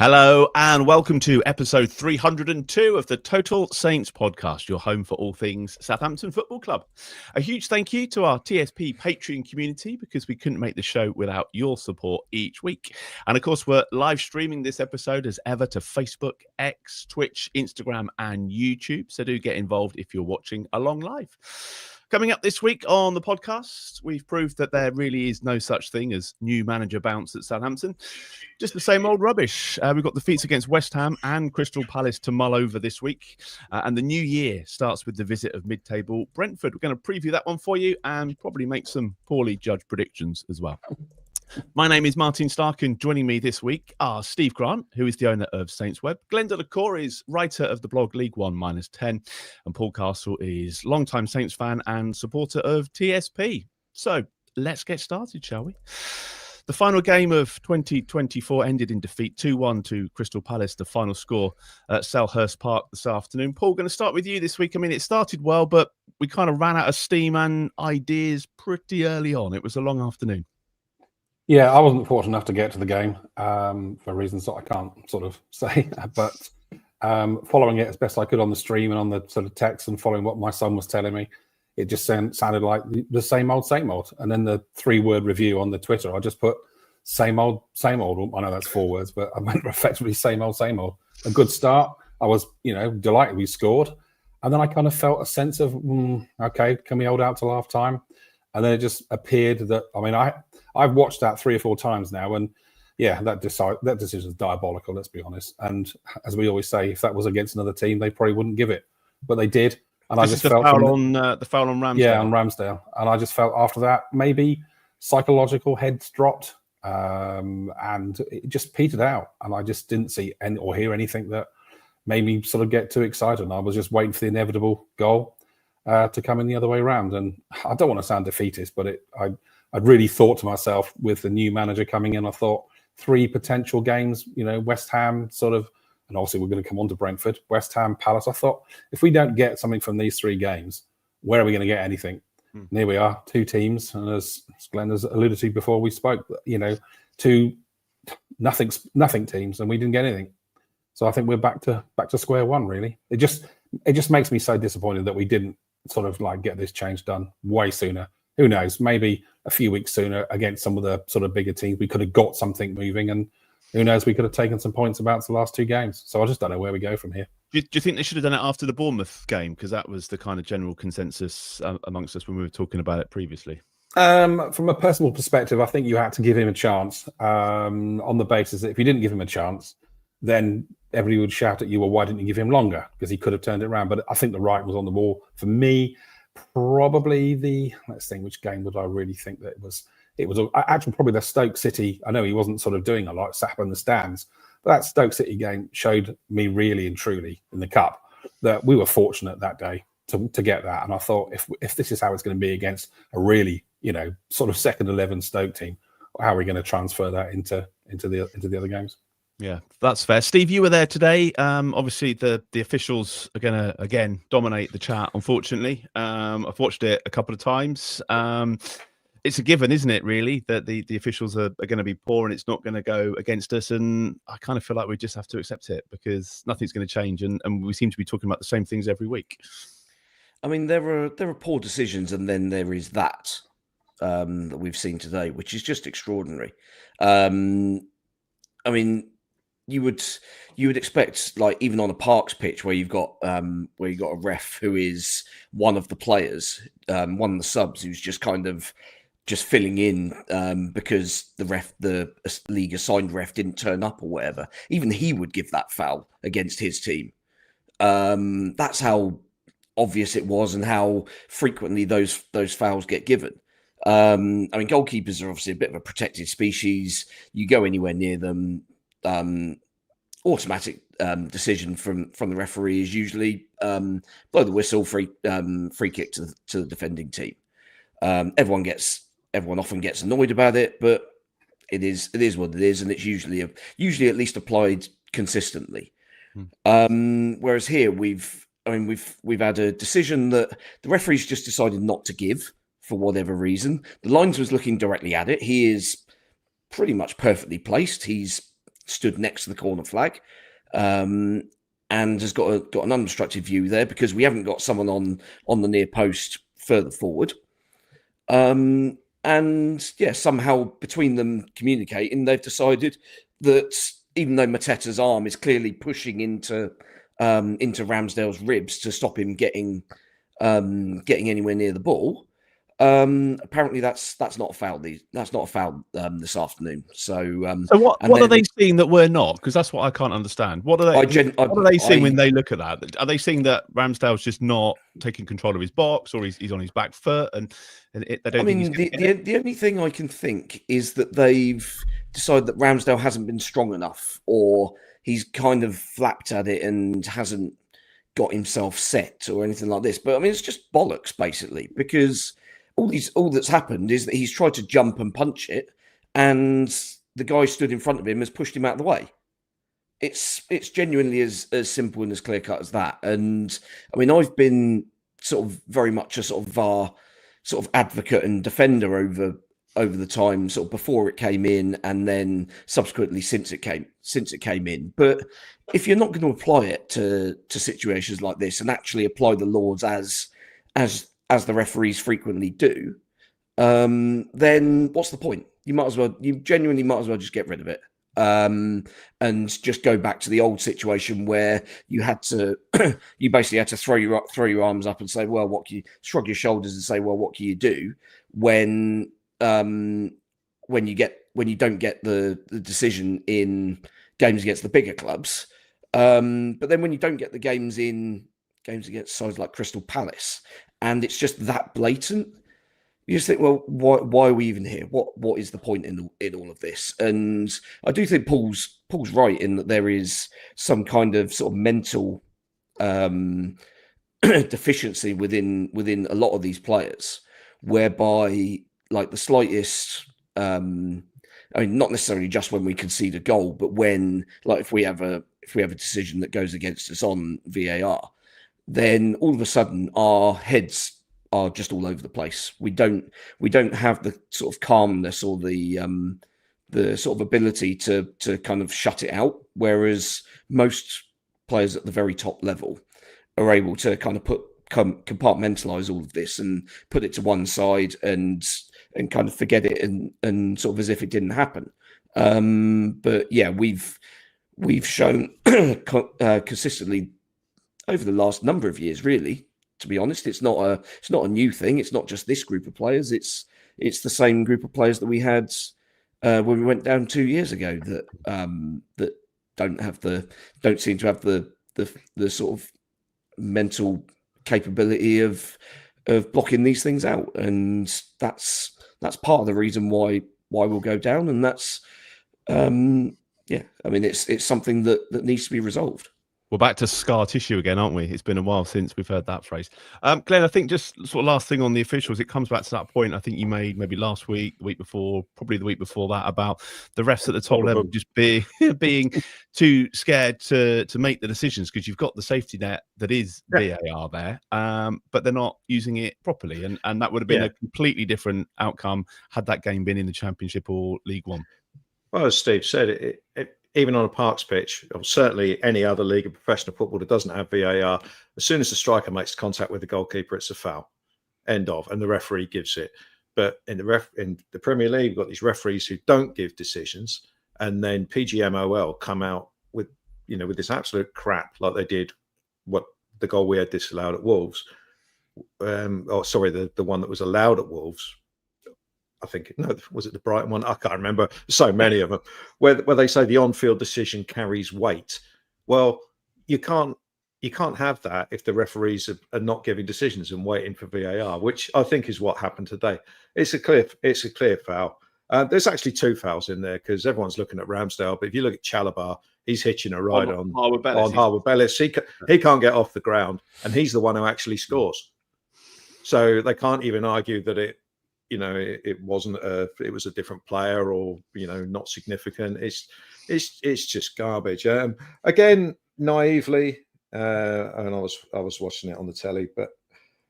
Hello and welcome to episode 302 of the Total Saints podcast, your home for all things Southampton Football Club. A huge thank you to our TSP Patreon community because we couldn't make the show without your support each week. And of course, we're live streaming this episode as ever to Facebook, X, Twitch, Instagram and YouTube. So do get involved if you're watching along live. Coming up this week on the podcast, we've proved that there really is no such thing as new manager bounce at Southampton. Just the same old rubbish. We've got defeats against West Ham and Crystal Palace to mull over this week. And the new year starts with the visit of mid-table Brentford. We're going to preview that one for you and probably make some poorly judged predictions as well. My name is Martin Starke, and joining me this week are Steve Grant, who is the owner of Saints Web. Glen de la Cour is writer of the blog League One -10. And Paul Castle is longtime Saints fan and supporter of TSP. So let's get started, shall we? The final game of 2024 ended in defeat 2-1 to Crystal Palace, the final score at Selhurst Park this afternoon. Paul, going to start with you this week. I mean, it started well, but we kind of ran out of steam and ideas pretty early on. It was a long afternoon. Yeah, I wasn't fortunate enough to get to the game for reasons that I can't sort of say, but following it as best I could on the stream and on the sort of text and following what my son was telling me, it just sounded like the same old, same old. And then the 3-word review on the Twitter, I just put same old, same old. I know that's 4 words, but I meant effectively same old, same old. A good start. I was, delighted we scored. And then I kind of felt a sense of, okay, can we hold out till half time? And then it just appeared that, I've watched that 3 or 4 times now, and yeah, that decision is diabolical, let's be honest. And as we always say, if that was against another team, they probably wouldn't give it, but they did. And I just felt the foul on Ramsdale. Yeah, on Ramsdale, and I just felt after that maybe psychological heads dropped, and it just petered out. And I just didn't see or hear anything that made me sort of get too excited. And I was just waiting for the inevitable goal to come in the other way around. And I don't want to sound defeatist, but I'd really thought to myself with the new manager coming in, I thought 3 potential games, West Ham sort of, and obviously we're going to come on to Brentford, West Ham, Palace. I thought if we don't get something from these 3 games, where are we going to get anything? And here we are, 2 teams. And as Glenn has alluded to before we spoke, 2 nothing teams, and we didn't get anything. So I think we're back to square one, really. It just makes me so disappointed that we didn't sort of like get this change done way sooner. Who knows? Maybe a few weeks sooner against some of the sort of bigger teams, we could have got something moving, and who knows? We could have taken some points about the last 2 games. So I just don't know where we go from here. Do you think they should have done it after the Bournemouth game? Because that was the kind of general consensus amongst us when we were talking about it previously. From a personal perspective, I think you had to give him a chance on the basis that if you didn't give him a chance, then everybody would shout at you, well, why didn't you give him longer? Because he could have turned it around. But I think the right was on the ball. For me, probably let's think, which game would I really think that it was actually probably the Stoke City. I know he wasn't sort of doing a lot, sat up in the stands, but that Stoke City game showed me really and truly in the Cup that we were fortunate that day to get that. And I thought if this is how it's going to be against a really, sort of second 11 Stoke team, how are we going to transfer that into the other games? Yeah, that's fair. Steve, you were there today. Obviously, the officials are going to, again, dominate the chat, unfortunately. I've watched it a couple of times. It's a given, isn't it, really, that the officials are going to be poor and it's not going to go against us. And I kind of feel like we just have to accept it because nothing's going to change. And we seem to be talking about the same things every week. I mean, there are poor decisions, and then there is that we've seen today, which is just extraordinary. You would expect, like, even on a Parks pitch where you've got a ref who is one of the players, one of the subs who's just kind of just filling in because the league assigned ref didn't turn up or whatever. Even he would give that foul against his team. That's how obvious it was and how frequently those fouls get given. Goalkeepers are obviously a bit of a protected species. You go anywhere near them, automatic decision from the referee is usually blow the whistle, free kick to the defending team. Everyone often gets annoyed about it, but it is what it is, and it's usually at least applied consistently. Whereas here we've had a decision that the referee's just decided not to give for whatever reason. The lines was looking directly at it. He is pretty much perfectly placed. He's stood next to the corner flag, and has got an unobstructed view there because we haven't got someone on the near post further forward. And yeah, somehow between them communicating, they've decided that even though Mateta's arm is clearly pushing into Ramsdale's ribs to stop him getting anywhere near the ball, apparently that's not a foul. That's not a foul this afternoon. So what are they seeing that we're not? Because that's what I can't understand. What are they seeing when they look at that? Are they seeing that Ramsdale's just not taking control of his box, or he's on his back foot? And they don't. The only thing I can think is that they've decided that Ramsdale hasn't been strong enough, or he's kind of flapped at it and hasn't got himself set or anything like this. But I mean, it's just bollocks basically, because all that's happened is that he's tried to jump and punch it, and the guy stood in front of him has pushed him out of the way. It's genuinely as simple and as clear cut as that. And I mean, I've been sort of very much a sort of VAR sort of advocate and defender over the time, sort of before it came in, and then subsequently since it came in. But if you're not going to apply it to situations like this and actually apply the laws as the referees frequently do, then what's the point? You genuinely might as well just get rid of it, and just go back to the old situation where you had to, you basically had to throw your arms up and say, well, what can you, shrug your shoulders and say, well, what can you do when you don't get the decision in games against the bigger clubs, but then when you don't get the games against sides like Crystal Palace, and it's just that blatant, you just think, well, why are we even here? What is the point in all of this? And I do think Paul's right in that there is some kind of sort of mental deficiency within a lot of these players, whereby like the slightest, I mean, not necessarily just when we concede a goal, but when, like, if we have a decision that goes against us on VAR, then all of a sudden our heads are just all over the place. We don't have the sort of calmness or the sort of ability to kind of shut it out, whereas most players at the very top level are able to kind of compartmentalize all of this and put it to one side and kind of forget it and sort of as if it didn't happen. But yeah, we've shown consistently over the last number of years, really, to be honest. It's not a new thing. It's not just this group of players. It's the same group of players that we had when we went down 2 years ago that don't seem to have the sort of mental capability of blocking these things out, and that's part of the reason why we'll go down, and that's I mean, it's something that needs to be resolved. We're back to scar tissue again, aren't we? It's been a while since we've heard that phrase. Glenn, I think just sort of last thing on the officials, it comes back to that point I think you made maybe last week, the week before, probably the week before that, about the refs at the top level just being too scared to make the decisions because you've got the safety net that is VAR there, but they're not using it properly. And that would have been a completely different outcome had that game been in the Championship or League One. Well, as Steve said, even on a Parks pitch, or certainly any other league of professional football that doesn't have VAR, as soon as the striker makes contact with the goalkeeper, it's a foul. End of. And the referee gives it. But in the Premier League, we've got these referees who don't give decisions, and then PGMOL come out with this absolute crap, like they did what the goal we had disallowed at Wolves. The one that was allowed at Wolves. I think, no, was it the Brighton one? I can't remember. So many of them where they say the on-field decision carries weight. Well, you can't have that if the referees are not giving decisions and waiting for VAR, which I think is what happened today. It's a clear foul. There's actually two fouls in there because everyone's looking at Ramsdale, but if you look at Chalobah, he's hitching a ride on Harwood-Bellis. He can't get off the ground, and he's the one who actually scores. So they can't even argue that it wasn't it was a different player or not significant. It's just garbage. Again, naively, and I was watching it on the telly, but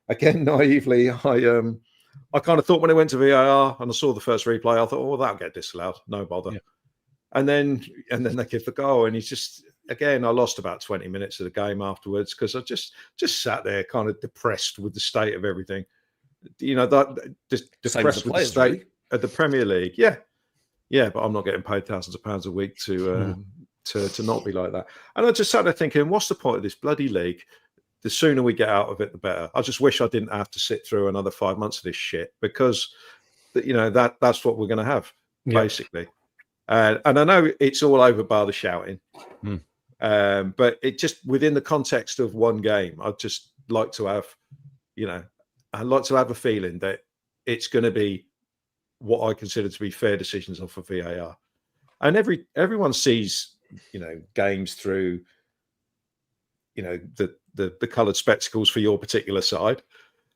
again, naively, I kind of thought when it went to VAR and I saw the first replay, I thought, oh, well, that'll get disallowed. No bother. and then they give the goal, and he's just, again, I lost about 20 minutes of the game afterwards because I just sat there kind of depressed with the state of everything. That just depressed with the state really of the Premier League. Yeah, but I'm not getting paid thousands of pounds a week to not be like that. And I just sat there thinking, what's the point of this bloody league? The sooner we get out of it, the better. I just wish I didn't have to sit through another 5 months of this shit, because that's what we're going to have, basically. And I know it's all over bar the shouting, but it just, within the context of one game, I'd just like to have, I'd like to have a feeling that it's going to be what I consider to be fair decisions off of VAR. And everyone sees, games through, the coloured spectacles for your particular side.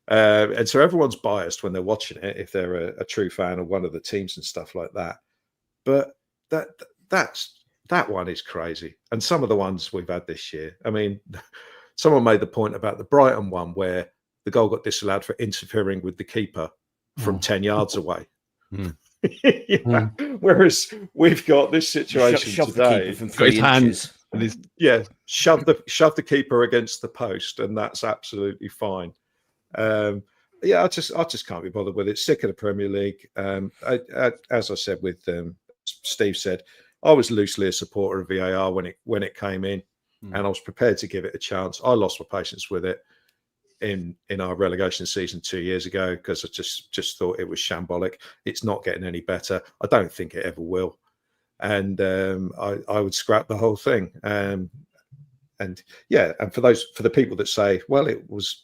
And so everyone's biased when they're watching it, if they're a true fan of one of the teams and stuff like that. But that one is crazy. And some of the ones we've had this year, I mean, someone made the point about the Brighton one where the goal got disallowed for interfering with the keeper from 10 yards away. Whereas we've got this situation today. From 3 inches. Shove the keeper against the post, and that's absolutely fine. I just can't be bothered with it. Sick of the Premier League. As I said, with Steve said, I was loosely a supporter of VAR when it came in, and I was prepared to give it a chance. I lost my patience with it in our relegation season 2 years ago because I just thought it was shambolic. It's not getting any better. I don't think it ever will. And I would scrap the whole thing. And for the people that say, well, it was,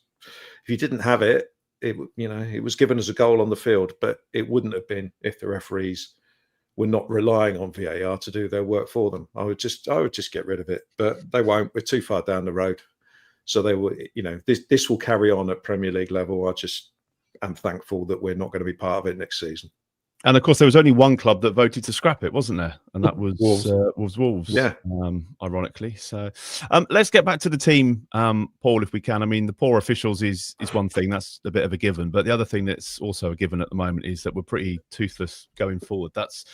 if you didn't have it, it was given as a goal on the field, but it wouldn't have been if the referees were not relying on VAR to do their work for them. I would just get rid of it, but they won't. We're too far down the road. So they will, this will carry on at Premier League level. I just am thankful that we're not going to be part of it next season. And of course, there was only one club that voted to scrap it, wasn't there? And that was Wolves. Yeah. Ironically. So let's get back to the team, Paul, if we can. I mean, the poor officials is one thing. That's a bit of a given. But the other thing that's also a given at the moment is that we're pretty toothless going forward. That's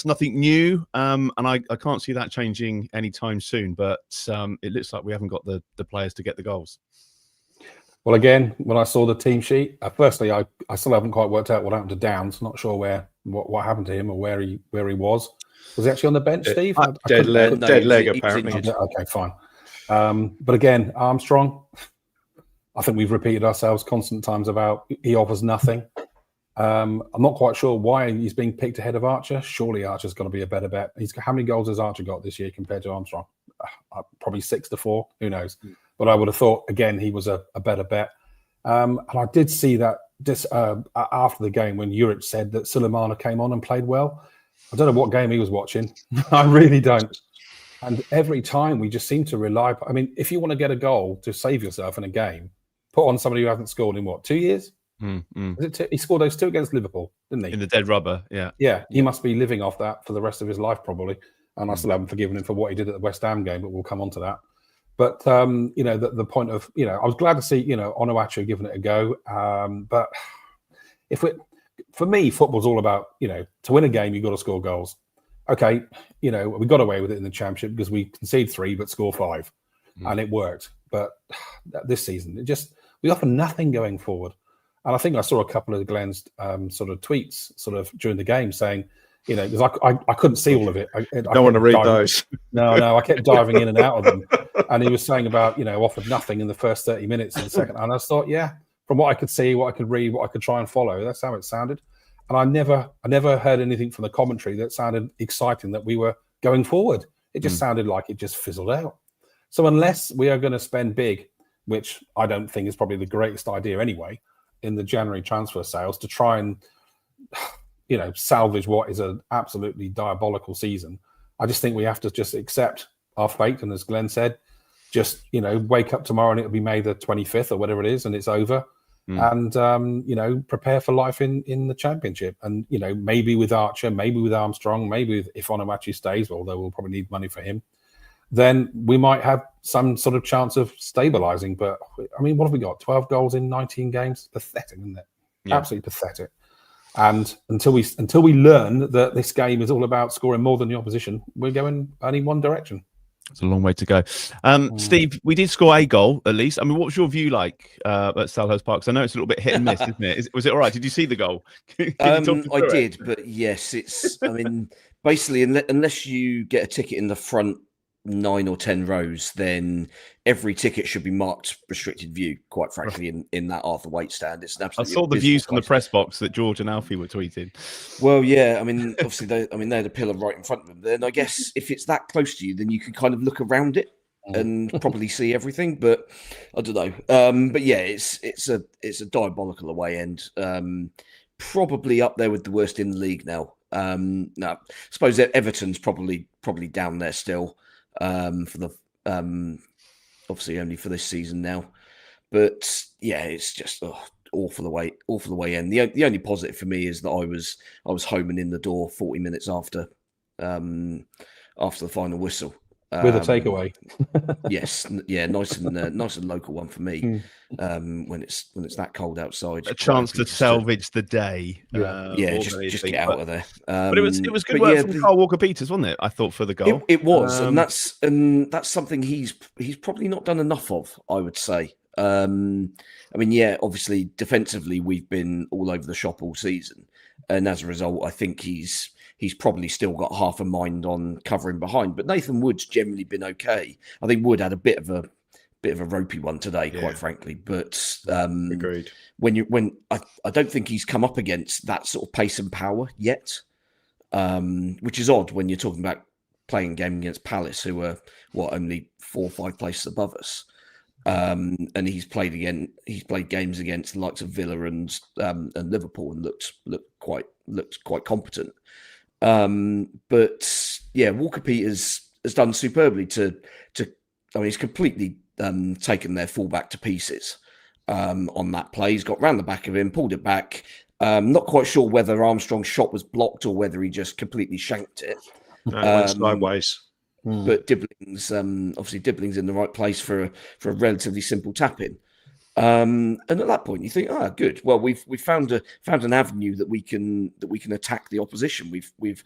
nothing new. And I can't see that changing anytime soon. But it looks like we haven't got the players to get the goals. Well, again, when I saw the team sheet, firstly, I still haven't quite worked out what happened to Downs. Not sure what happened to him or where he was. Was he actually on the bench, Steve? Dead leg, apparently. Okay, fine. But again, Armstrong, I think we've repeated ourselves constant times about he offers nothing. I'm not quite sure why he's being picked ahead of Archer. Surely Archer's going to be a better bet. How many goals has Archer got this year compared to Armstrong? Probably 6-4. Who knows? But I would have thought, again, he was a better bet. And I did see that after the game when Juric said that Sulemana came on and played well. I don't know what game he was watching. I really don't. And every time we just seem to rely. I mean, if you want to get a goal to save yourself in a game, put on somebody who hasn't scored in 2 years? He scored those 2 against Liverpool, didn't he? In the dead rubber, yeah. Yeah, he must be living off that for the rest of his life, probably. And I still haven't forgiven him for what he did at the West Ham game, but we'll come on to that. But, the point of, I was glad to see, Amo-Ameyaw giving it a go. But for me, football's all about, to win a game, you've got to score goals. Okay, we got away with it in the Championship because we concede 3 but score 5. And it worked. But this season, we offer nothing going forward. And I think I saw a couple of Glen's sort of tweets during the game saying, because I couldn't see all of it. I don't want to read those. No, I kept diving in and out of them. And he was saying about, offered nothing in the first 30 minutes in the second. And I thought, from what I could see, what I could read, what I could try and follow, that's how it sounded. And I never heard anything from the commentary that sounded exciting that we were going forward. It just sounded like it just fizzled out. So unless we are going to spend big, which I don't think is probably the greatest idea anyway, in the January transfer sales to try and salvage what is an absolutely diabolical season, I just think we have to just accept our fate. And as Glen said, just wake up tomorrow and it'll be May the 25th or whatever it is, and it's over. And prepare for life in the Championship. And maybe with Archer, maybe with Armstrong, maybe if Amo-Ameyaw stays, although we'll probably need money for him, then we might have some sort of chance of stabilising. But I mean, what have we got? 12 goals in 19 games? Pathetic, isn't it? Yeah. Absolutely pathetic. And until we learn that this game is all about scoring more than the opposition, we're going only one direction. It's a long way to go. Steve, we did score a goal at least. I mean, what was your view like at Selhurst Park? 'Cause I know it's a little bit hit and miss, isn't it? Was it all right? Did you see the goal? I did, but yes, it's. I mean, basically, unless you get a ticket in the front 9 or 10 rows, then every ticket should be marked restricted view. Quite frankly, in that Arthur Waite stand, it's an I absolutely. saw the views from the place. press box that George and Alfie were tweeting. Well, yeah, I mean, obviously, they had a pillar right in front of them. Then I guess if it's that close to you, then you can kind of look around it and probably see everything. But I don't know. But yeah, it's a diabolical away end. Probably up there with the worst in the league now. No, I suppose Everton's probably down there still. For the obviously only for this season now, but yeah, it's just awful away end. The only positive for me is that I was home and in the door 40 minutes after the final whistle With a takeaway. Yes, yeah, nice and local one for me. When it's that cold outside, A chance to salvage the day. Just get out of there. But it was good work from Carl Walker-Peters, wasn't it? I thought for the goal. It was, and that's something he's probably not done enough of, I would say. I mean, yeah, obviously defensively we've been all over the shop all season, and as a result, I think he's probably still got half a mind on covering behind. But Nathan Wood's generally been okay. I think Wood had a bit of a ropey one today, quite frankly. But Agreed. When I don't think he's come up against that sort of pace and power yet, which is odd when you're talking about playing a game against Palace, who are only 4 or 5 places above us. And he's played games against the likes of Villa and Liverpool and looked quite competent. But yeah, Walker-Peters has done superbly to I mean, he's completely taken their fullback to pieces on that play. He's got round the back of him, pulled it back. Not quite sure whether Armstrong's shot was blocked or whether he just completely shanked it. No, it went sideways. But Dibbling's obviously Dibbling's in the right place for a relatively simple tap in. And at that point, you think, good. Well, we've found an avenue that we can attack the opposition. We've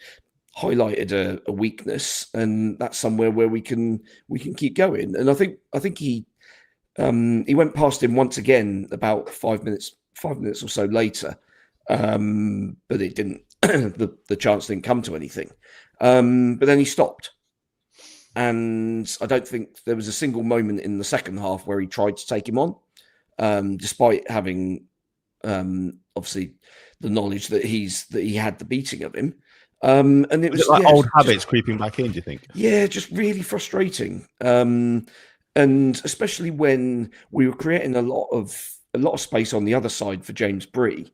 highlighted a weakness, and that's somewhere where we can keep going. And I think he went past him once again about 5 minutes or so later, but it didn't. the chance didn't come to anything. But then he stopped. And I don't think there was a single moment in the second half where he tried to take him on, despite having obviously the knowledge that he had the beating of him. And it was like old habits creeping back in, do you think? Yeah, just really frustrating. And especially when we were creating a lot of space on the other side for James Bree,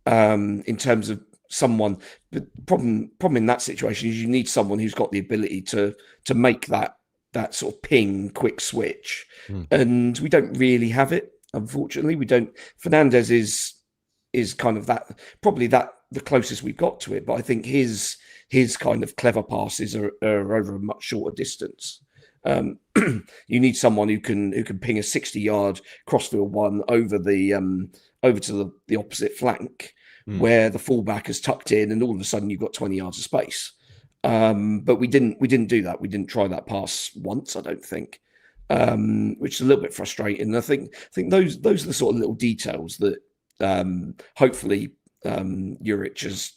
in terms of someone. The problem in that situation is you need someone who's got the ability to make that sort of ping quick switch, and we don't really have it. Unfortunately, we don't. Fernandez is kind of that, probably that the closest we've got to it, but I think his kind of clever passes are over a much shorter distance. You need someone who can ping a 60-yard crossfield one over to the opposite flank, where the fullback is tucked in, and all of a sudden you've got 20 yards of space. But we didn't do that. We didn't try that pass once, I don't think, which is a little bit frustrating. And I think those are the sort of little details that hopefully Juric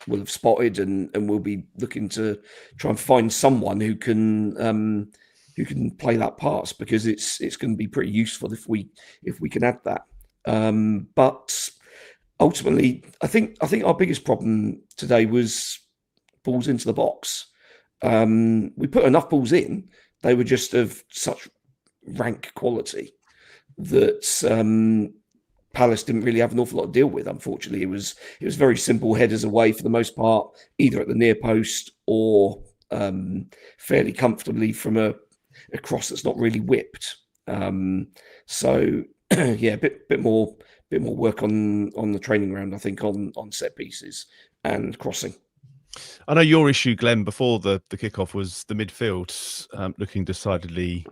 will have spotted, and will be looking to try and find someone who can play that pass, because it's going to be pretty useful if we can add that. But ultimately, I think our biggest problem today was balls into the box. We put enough balls in; they were just of such rank quality that Palace didn't really have an awful lot to deal with. Unfortunately, it was very simple headers away for the most part, either at the near post or fairly comfortably from a cross that's not really whipped. So yeah, a bit more work on the training ground, I think, on set pieces and crossing. I know your issue, Glenn, before the kickoff was the midfield looking decidedly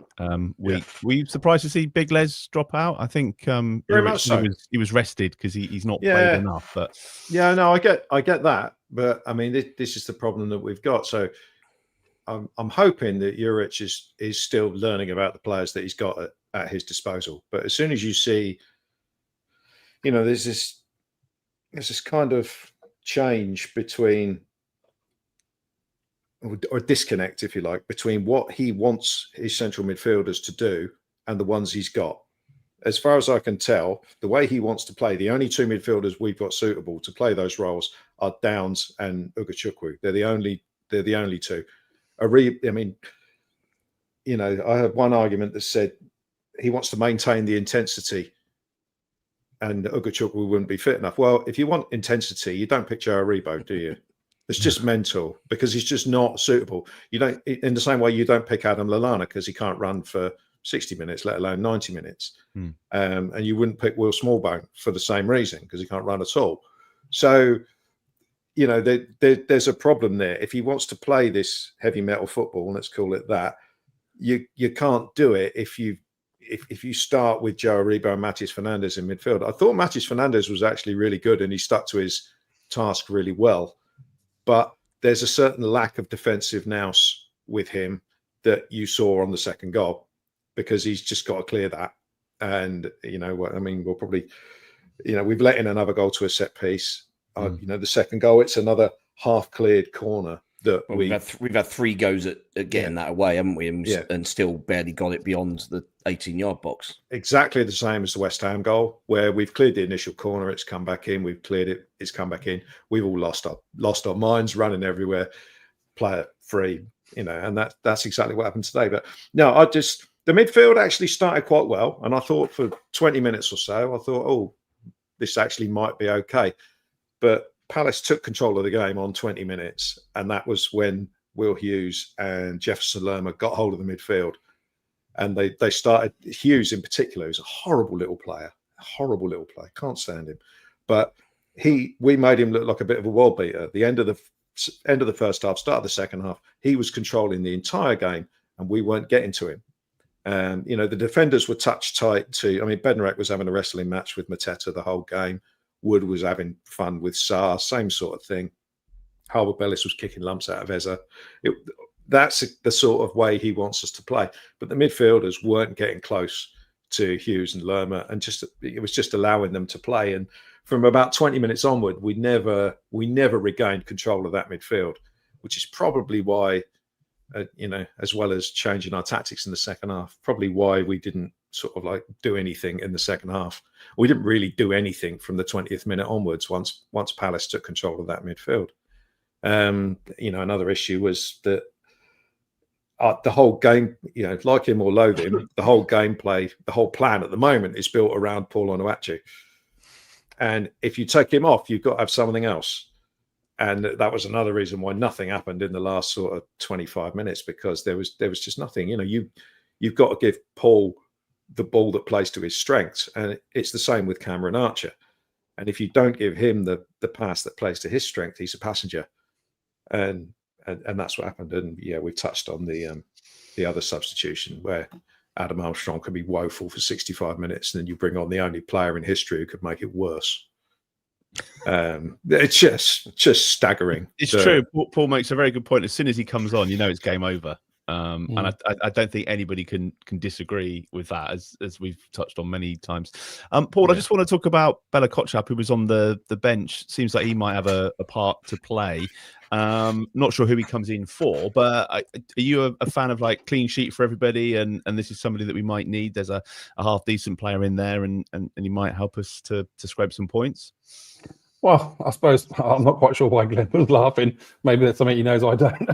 weak. Were you surprised to see Big Les drop out? I think Very much so. he was rested because he's not Yeah. played enough. But Yeah, no, I get that, but I mean, this is the problem that we've got. So I'm hoping that Juric is still learning about the players that he's got at his disposal. But as soon as you see, there's this kind of change between, or disconnect, if you like, between what he wants his central midfielders to do and the ones he's got. As far as I can tell, the way he wants to play, the only two midfielders we've got suitable to play those roles are Downs and Ugachukwu. They're the only two. I had one argument that said he wants to maintain the intensity and Ugachukwu wouldn't be fit enough. Well, if you want intensity, you don't pick Joe Aribo, do you? It's just mental because he's just not suitable. You don't, in the same way you don't pick Adam Lallana because he can't run for 60 minutes, let alone 90 minutes. And you wouldn't pick Will Smallbone for the same reason because he can't run at all. So, there's a problem there. If he wants to play this heavy metal football, let's call it that, you can't do it if you start with Joe Aribo and Matheus Fernandes in midfield. I thought Matheus Fernandes was actually really good and he stuck to his task really well. But there's a certain lack of defensive nous with him that you saw on the second goal because he's just got to clear that. And, we'll probably, we've let in another goal to a set piece. The second goal, it's another half cleared corner that we've had three goes at getting that away, haven't we? And still barely got it beyond the 18-yard box. Exactly the same as the West Ham goal, where we've cleared the initial corner, it's come back in. We've cleared it, it's come back in. We've all lost our minds, running everywhere, play it free, and that's exactly what happened today. But no, the midfield actually started quite well, and I thought for 20 minutes or so, I thought, oh, this actually might be okay. But Palace took control of the game on 20 minutes, and that was when Will Hughes and Jefferson Lerma got hold of the midfield. And they started, Hughes in particular, who's a horrible little player, can't stand him. But we made him look like a bit of a world beater. At the end of the first half, start of the second half, he was controlling the entire game, and we weren't getting to him. And, the defenders were touch tight too. Bednarek was having a wrestling match with Mateta the whole game. Wood was having fun with Sarr, same sort of thing. Harwood-Bellis was kicking lumps out of Eza. That's the sort of way he wants us to play. But the midfielders weren't getting close to Hughes and Lerma, and it was just allowing them to play. And from about 20 minutes onward, we never regained control of that midfield, which is probably why, as well as changing our tactics in the second half, probably why we didn't sort of like do anything in the second half. We didn't really do anything from the 20th minute onwards once Palace took control of that midfield. Another issue was that the whole game, like him or loathe him, the whole gameplay, the whole plan at the moment is built around Paul Onuachu. And if you take him off, you've got to have something else. And that was another reason why nothing happened in the last sort of 25 minutes, because there was just nothing. You've got to give Paul the ball that plays to his strengths, and it's the same with Cameron Archer. And if you don't give him the pass that plays to his strength, he's a passenger, and that's what happened. And we touched on the other substitution where Adam Armstrong can be woeful for 65 minutes, and then you bring on the only player in history who could make it worse. It's just staggering. It's true. Paul makes a very good point. As soon as he comes on, it's game over. And I don't think anybody can disagree with that, as we've touched on many times. Paul, I just want to talk about Bella Kotchap, who was on the bench. Seems like he might have a part to play. Not sure who he comes in for, but are you a fan of like clean sheet for everybody? And this is somebody that we might need. There's a half decent player in there, and he might help us to scrape some points. Well, I suppose I'm not quite sure why Glenn was laughing. Maybe that's something he knows I don't.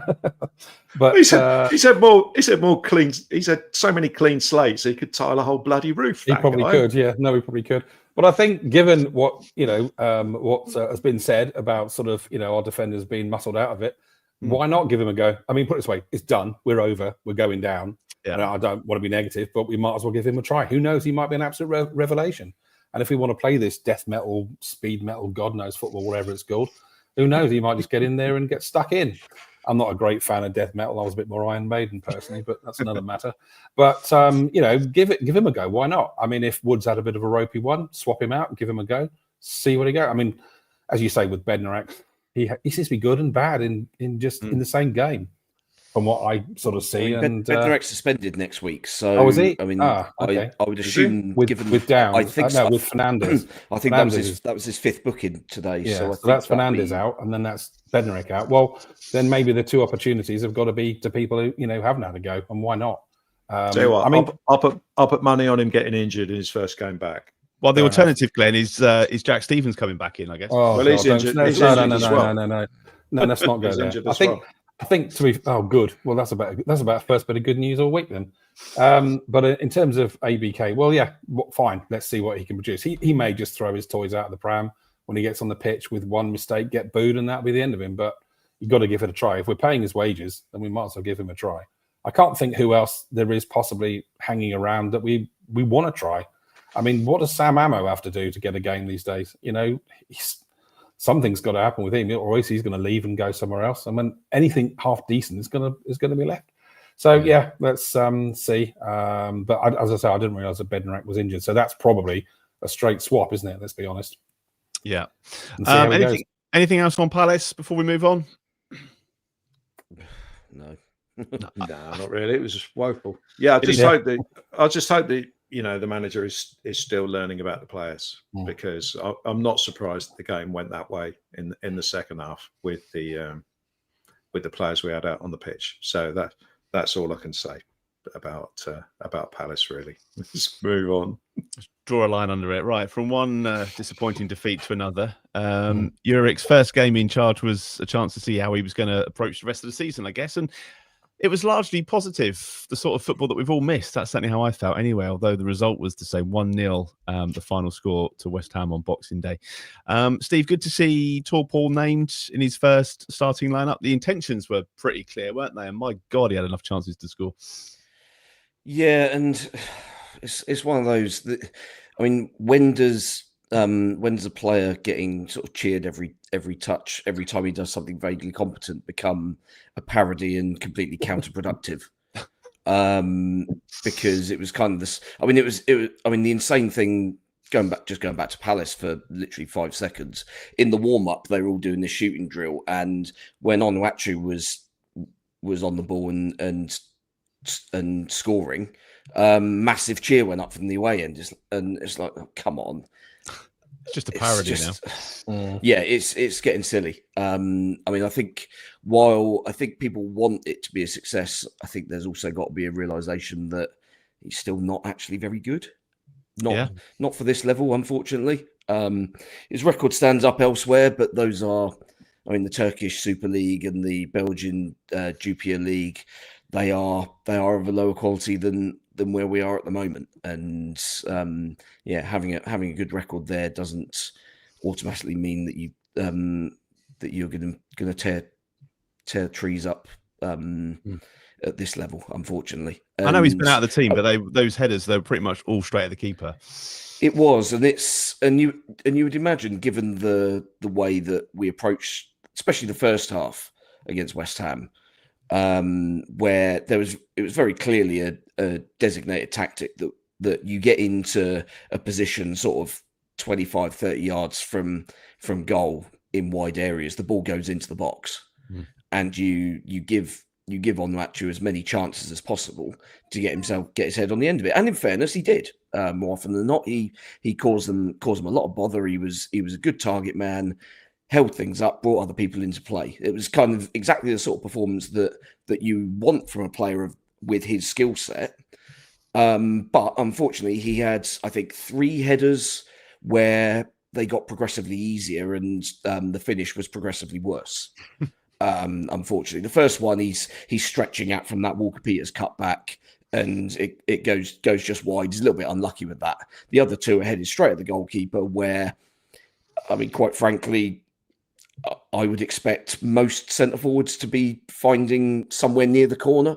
But he said more clean. He said so many clean slates he could tile a whole bloody roof. He probably could. Yeah, no, he probably could. But I think, given what has been said about sort of our defenders being muscled out of it, why not give him a go? Put it this way: it's done. We're over. We're going down. Yeah. And I don't want to be negative, but we might as well give him a try. Who knows? He might be an absolute revelation. And if we want to play this death metal, speed metal, God knows football, whatever it's called, Who knows? He might just get in there and get stuck in. I'm not a great fan of death metal. I was a bit more Iron Maiden personally, but that's another matter. But give him a go. Why not? I mean, if Woods had a bit of a ropey one, swap him out and give him a go. See what he goes. I mean, as you say with Bednarek, he seems to be good and bad in the same game, from what I sort of see. Bednarek's suspended next week, so is he? I mean, okay. I would assume with Downs, I think so. with Fernandez. I think that was his fifth booking today. Yeah, so that's Fernandez out, and then that's Bednarek out. Well, then maybe the two opportunities have got to be to people who haven't had a go, and why not? Tell you what, I mean, I'll put money on him getting injured in his first game back. Well, the alternative, Glenn, is Jack Stevens coming back in, I guess. Oh, well, he's injured. No, let's not go there. I think to be good. Well, that's about first bit of good news all week then. But in terms of ABK, well, yeah, fine. Let's see what he can produce. He may just throw his toys out of the pram when he gets on the pitch with one mistake, get booed, and that'll be the end of him. But you've got to give it a try. If we're paying his wages, then we might as well give him a try. I can't think who else there is possibly hanging around that we want to try. I mean, what does Sam Amo have to do to get a game these days? Something's got to happen with him, or else he's going to leave and go somewhere else. I mean, anything half decent is going to be left. So yeah, let's see. But as I say, I didn't realise that Bednarek was injured, so that's probably a straight swap, isn't it? Let's be honest. Yeah. Anything else on Palace before we move on? No. No, not really. It was just woeful. Yeah, I just hope that the manager is still learning about the players, because I'm not surprised the game went that way in the second half with the players we had out on the pitch. So that's all I can say about Palace. Really, let's move on. Draw a line under it. Right, from one disappointing defeat to another. Ulrich's first game in charge was a chance to see how he was going to approach the rest of the season, I guess, and it was largely positive, the sort of football that we've all missed. That's certainly how I felt anyway, although the result was to say 1-0, the final score to West Ham on Boxing Day. Steve, good to see Tall Paul named in his first starting lineup. The intentions were pretty clear, weren't they? And my God, he had enough chances to score. Yeah, and it's one of those that, I mean, when does a player getting sort of cheered every touch, every time he does something vaguely competent, become a parody and completely counterproductive? Because it was kind of this. I mean, it was. I mean, the insane thing going back to Palace for literally 5 seconds in the warm up, they were all doing this shooting drill, and when Amo-Ameyaw was on the ball and scoring, massive cheer went up from the away end, and it's like, oh, come on. It's just a parody now. Yeah, it's getting silly. I mean, I think while I think people want it to be a success, I think there's also got to be a realization that he's still not actually very good. Not for this level, unfortunately. His record stands up elsewhere, but those are, I mean, the Turkish Super League and the Belgian Jupiler League. They are of a lower quality than where we are at the moment, and having a good record there doesn't automatically mean that you're going to tear trees up at this level, unfortunately. And I know he's been out of the team, but those headers, they were pretty much all straight at the keeper. It was, and you would imagine, given the way that we approached, especially the first half against West Ham, where it was very clearly a designated tactic that you get into a position sort of 25, 30 yards from goal in wide areas, the ball goes into the box, and you give Amo-Ameyaw as many chances as possible to get his head on the end of it. And in fairness, he did. More often than not, he caused them a lot of bother. He was a good target man, held things up, brought other people into play. It was kind of exactly the sort of performance that you want from a player with his skill set. But unfortunately, he had, I think, 3 headers where they got progressively easier and the finish was progressively worse. Unfortunately, the first one, he's stretching out from that Walker-Peters cutback, and it goes just wide. He's a little bit unlucky with that. The other 2 are headed straight at the goalkeeper, where, I mean, quite frankly, I would expect most centre forwards to be finding somewhere near the corner.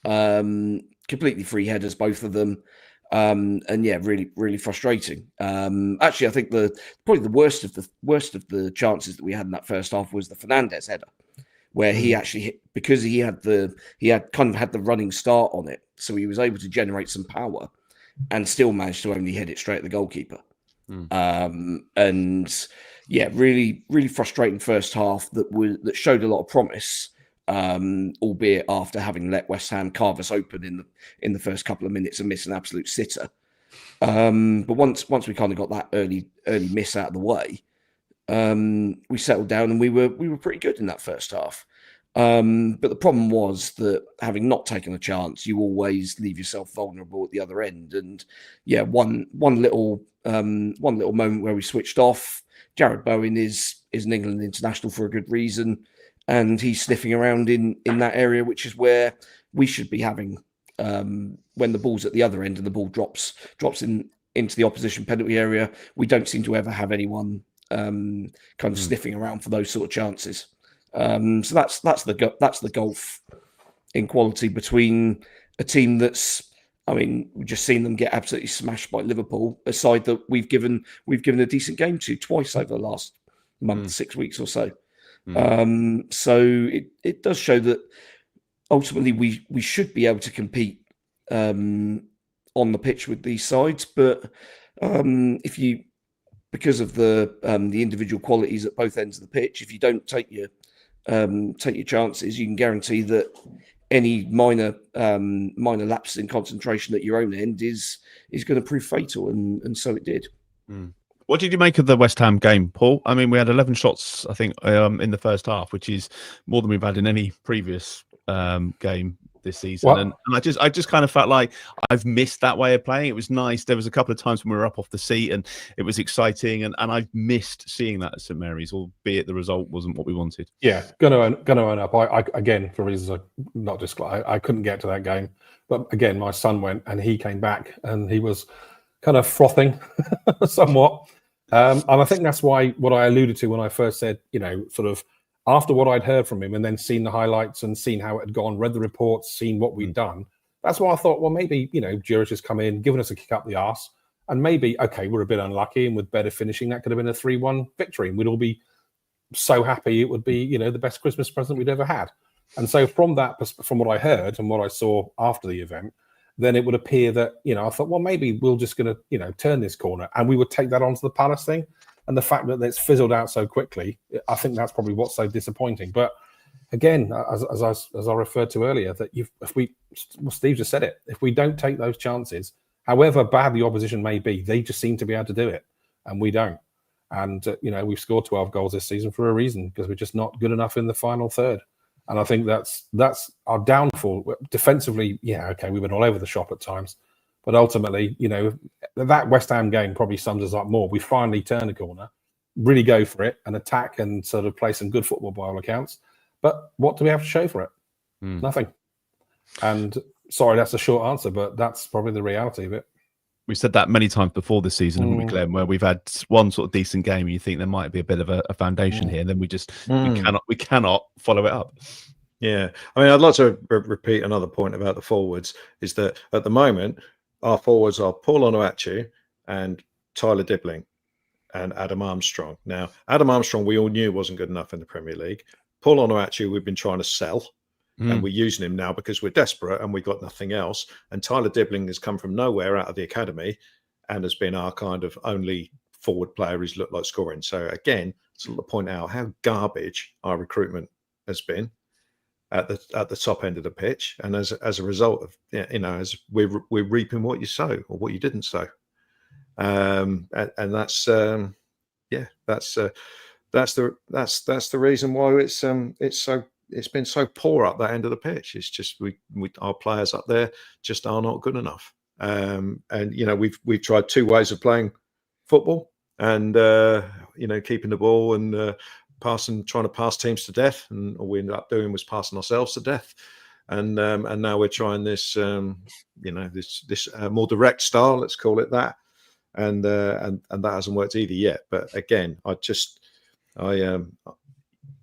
Completely free headers, both of them. And yeah, really, really frustrating. Actually, I think probably the worst of the chances that we had in that first half was the Fernandes header, where he actually hit, because he had kind of had the running start on it, so he was able to generate some power and still managed to only hit it straight at the goalkeeper. And yeah, really, really frustrating first half that showed a lot of promise, albeit after having let West Ham carve us open in the first couple of minutes and miss an absolute sitter. But once we kind of got that early miss out of the way, we settled down and we were pretty good in that first half. But the problem was that having not taken a chance, you always leave yourself vulnerable at the other end. And yeah, one little moment where we switched off. Jared Bowen is an England international for a good reason, and he's sniffing around in that area, which is where we should be having when the ball's at the other end and the ball drops into the opposition penalty area. We don't seem to ever have anyone kind of sniffing around for those sort of chances. So that's the gulf in quality between a team that's, I mean, we've just seen them get absolutely smashed by Liverpool, a side that we've given a decent game to twice over the last month, 6 weeks or so. So it does show that ultimately we should be able to compete on the pitch with these sides, but because of the individual qualities at both ends of the pitch, if you don't take your chances, you can guarantee that any minor lapses in concentration at your own end is going to prove fatal, and so it did. What did you make of the West Ham game, Paul? I mean, we had 11 shots, I think, in the first half, which is more than we've had in any previous game this season. And I just kind of felt like I've missed that way of playing. It was nice. There was a couple of times when we were up off the seat and it was exciting, and I've missed seeing that at St Mary's, albeit the result wasn't what we wanted. Yeah, gonna own up. I again, for reasons I couldn't get to that game, but again, my son went and he came back and he was kind of frothing somewhat. And I think that's why what I alluded to when I first said, sort of after what I'd heard from him and then seen the highlights and seen how it had gone, read the reports, seen what we'd done. That's why I thought, well, maybe, Jurich has come in, given us a kick up the arse, and maybe, okay, we're a bit unlucky, and with better finishing, that could have been a 3-1 victory, and we'd all be so happy it would be, the best Christmas present we'd ever had. And so from what I heard and what I saw after the event, then it would appear that, I thought, well, maybe we're just going to, turn this corner, and we would take that onto the Palace thing. And the fact that it's fizzled out so quickly, I think that's probably what's so disappointing. But again, as I referred to earlier, that Steve just said it. If we don't take those chances, however bad the opposition may be, they just seem to be able to do it, and we don't. And we've scored 12 goals this season for a reason, because we're just not good enough in the final third. And I think that's our downfall. Defensively, yeah, okay, we went all over the shop at times. But ultimately, that West Ham game probably sums us up more. We finally turn a corner, really go for it, and attack and sort of play some good football by all accounts. But what do we have to show for it? Nothing. And sorry, that's a short answer, but that's probably the reality of it. We've said that many times before this season, haven't we, Glenn, where we've had one sort of decent game and you think there might be a bit of a foundation here, and then we cannot follow it up. Yeah. I mean, I'd like to repeat another point about the forwards, is that at the moment, our forwards are Paul Amo-Ameyaw and Tyler Dibbling and Adam Armstrong. Now, Adam Armstrong, we all knew wasn't good enough in the Premier League. Paul Amo-Ameyaw, we've been trying to sell, and we're using him now because we're desperate and we've got nothing else. And Tyler Dibbling has come from nowhere out of the academy and has been our kind of only forward player who's looked like scoring. So again, to point out how garbage our recruitment has been at the top end of the pitch, and as a result of as we're reaping what you sow or what you didn't sow, and that's the reason why it's been so poor up that end of the pitch. It's just our players up there just are not good enough, and we've tried two ways of playing football, and keeping the ball and trying to pass teams to death, and all we ended up doing was passing ourselves to death. And now we're trying this, this more direct style, let's call it that, and that hasn't worked either yet. But again, I just hope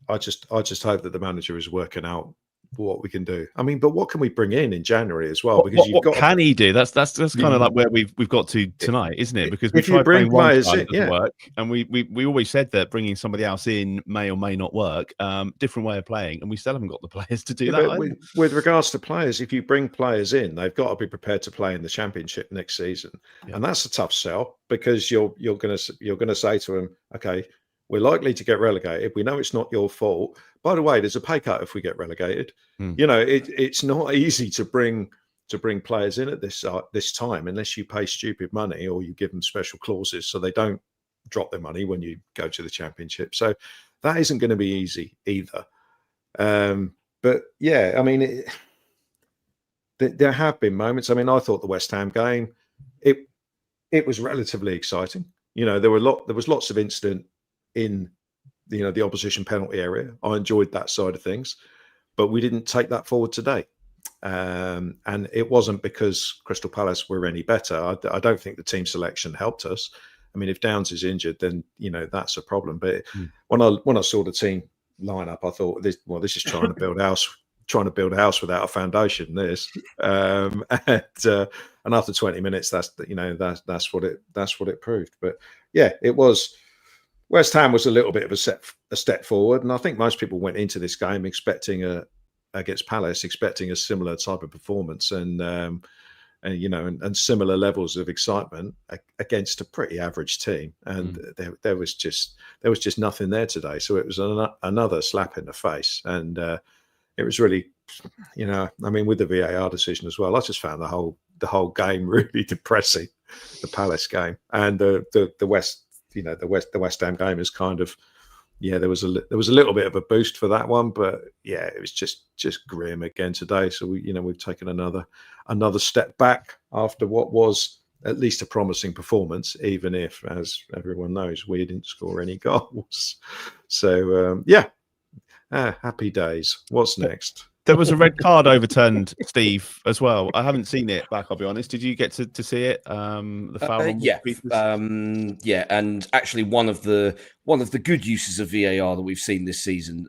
that the manager is working out what we can do. I mean, but what can we bring in January as well? Because What can he do? That's kind of like where we've got to tonight, isn't it? Because we if you tried bring playing one players side, in, it doesn't work, and we always said that bringing somebody else in may or may not work. Different way of playing, and we still haven't got the players to do that. But with regards to players, if you bring players in, they've got to be prepared to play in the Championship next season, and that's a tough sell because you're going to say to them, okay, we're likely to get relegated. We know it's not your fault. By the way, there's a pay cut if we get relegated. You know, it's not easy to bring players in at this time unless you pay stupid money or you give them special clauses so they don't drop their money when you go to the Championship. So that isn't going to be easy either. But yeah, I mean, there have been moments. I mean, I thought the West Ham game, it was relatively exciting. You know, there was lots of incident in the opposition penalty area. I enjoyed that side of things, but we didn't take that forward today. And it wasn't because Crystal Palace were any better. I don't think the team selection helped us. I mean, if Downs is injured, then that's a problem. But when I saw the team line up, I thought this is trying to build a house without a foundation. And after 20 minutes, that's what it proved. But yeah, it was. West Ham was a little bit of a step forward, and I think most people went into this game expecting against Palace, expecting a similar type of performance and similar levels of excitement against a pretty average team. And there was just nothing there today. So it was another slap in the face, and it was really, I mean, with the VAR decision as well, I just found the whole game really depressing. The Palace game and the West. The West Ham game is kind of, there was a little bit of a boost for that one, but yeah, it was just grim again today. So we've taken another step back after what was at least a promising performance, even if, as everyone knows, we didn't score any goals. So happy days. What's next? There was a red card overturned, Steve, as well. I haven't seen it back, I'll be honest. Did you get to see it? The foul on yeah, and actually one of the good uses of VAR that we've seen this season,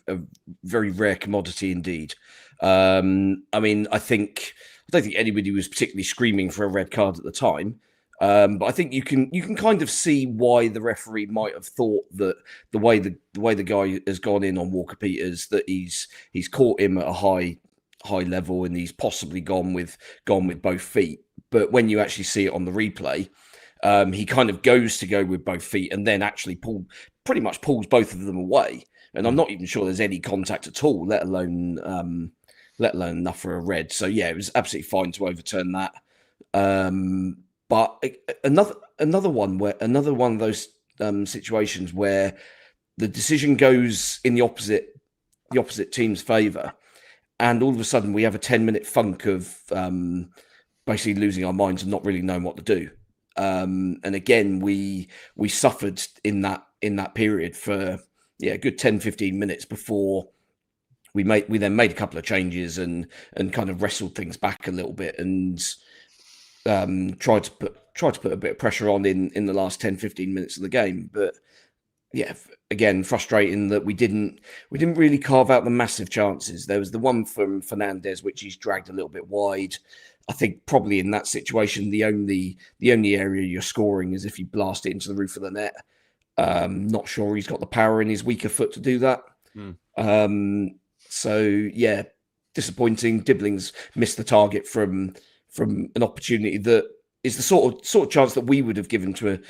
a very rare commodity indeed. I mean, I don't think anybody was particularly screaming for a red card at the time. But I think you can kind of see why the referee might have thought that the way the guy has gone in on Walker Peters, that he's caught him at a high level and he's possibly gone with both feet. But when you actually see it on the replay, he kind of goes to go with both feet and then actually pretty much pulls both of them away. And I'm not even sure there's any contact at all, let alone enough for a red. So yeah, it was absolutely fine to overturn that. But another one of those situations where the decision goes in the opposite team's favour, and all of a sudden we have a 10-minute funk of basically losing our minds and not really knowing what to do. And again, we suffered in that period for a good 10-15 minutes before we then made a couple of changes and kind of wrestled things back a little bit and tried to put a bit of pressure on in the last 10-15 minutes of the game. But yeah, again, frustrating that we didn't really carve out the massive chances. There was the one from Fernandez which he's dragged a little bit wide. I think probably in that situation the only area you're scoring is if you blast it into the roof of the net. Not sure he's got the power in his weaker foot to do that. So yeah, disappointing. Dibbling's missed the target from an opportunity that is the sort of chance that we would have given to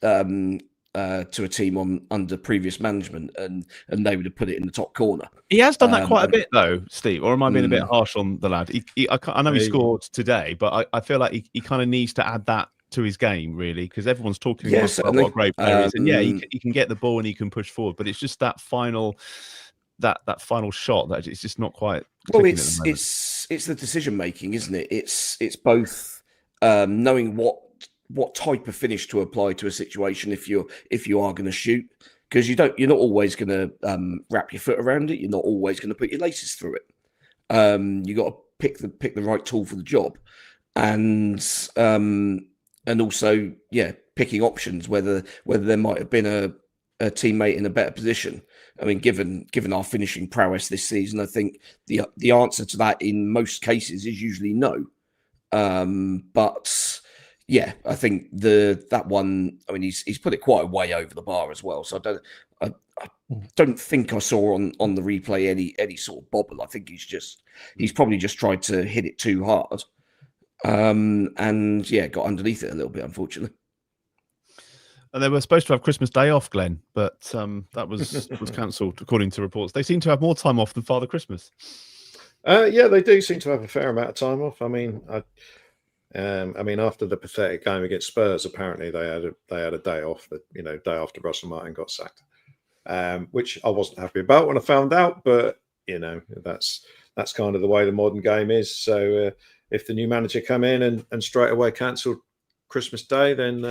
a team under previous management, and they would have put it in the top corner. He has done that quite a bit, though, Steve. Or am I being a bit harsh on the lad? I know he scored today, but I feel like he kind of needs to add that to his game, really, because everyone's talking about what a great player is, and he can get the ball and he can push forward, but it's just that final shot that it's just not quite. Well, it's the decision making, isn't it? It's both knowing what type of finish to apply to a situation if you are going to shoot, because you're not always going to wrap your foot around it. You're not always going to put your laces through it. You got to pick the right tool for the job, and also picking options whether there might have been teammate in a better position? I mean, given our finishing prowess this season, I think the answer to that in most cases is usually no. But yeah, I think that one. I mean, he's put it quite a way over the bar as well. So I don't think I saw on the replay any sort of bobble. I think he's probably just tried to hit it too hard, and yeah, got underneath it a little bit, unfortunately. And they were supposed to have Christmas Day off, Glenn, but that was cancelled according to reports. They seem to have more time off than Father Christmas. Yeah, they do seem to have a fair amount of time off. I mean, after the pathetic game against Spurs, apparently they had a day off. Day after Russell Martin got sacked, which I wasn't happy about when I found out. But that's kind of the way the modern game is. So if the new manager come in and straight away cancelled Christmas Day, then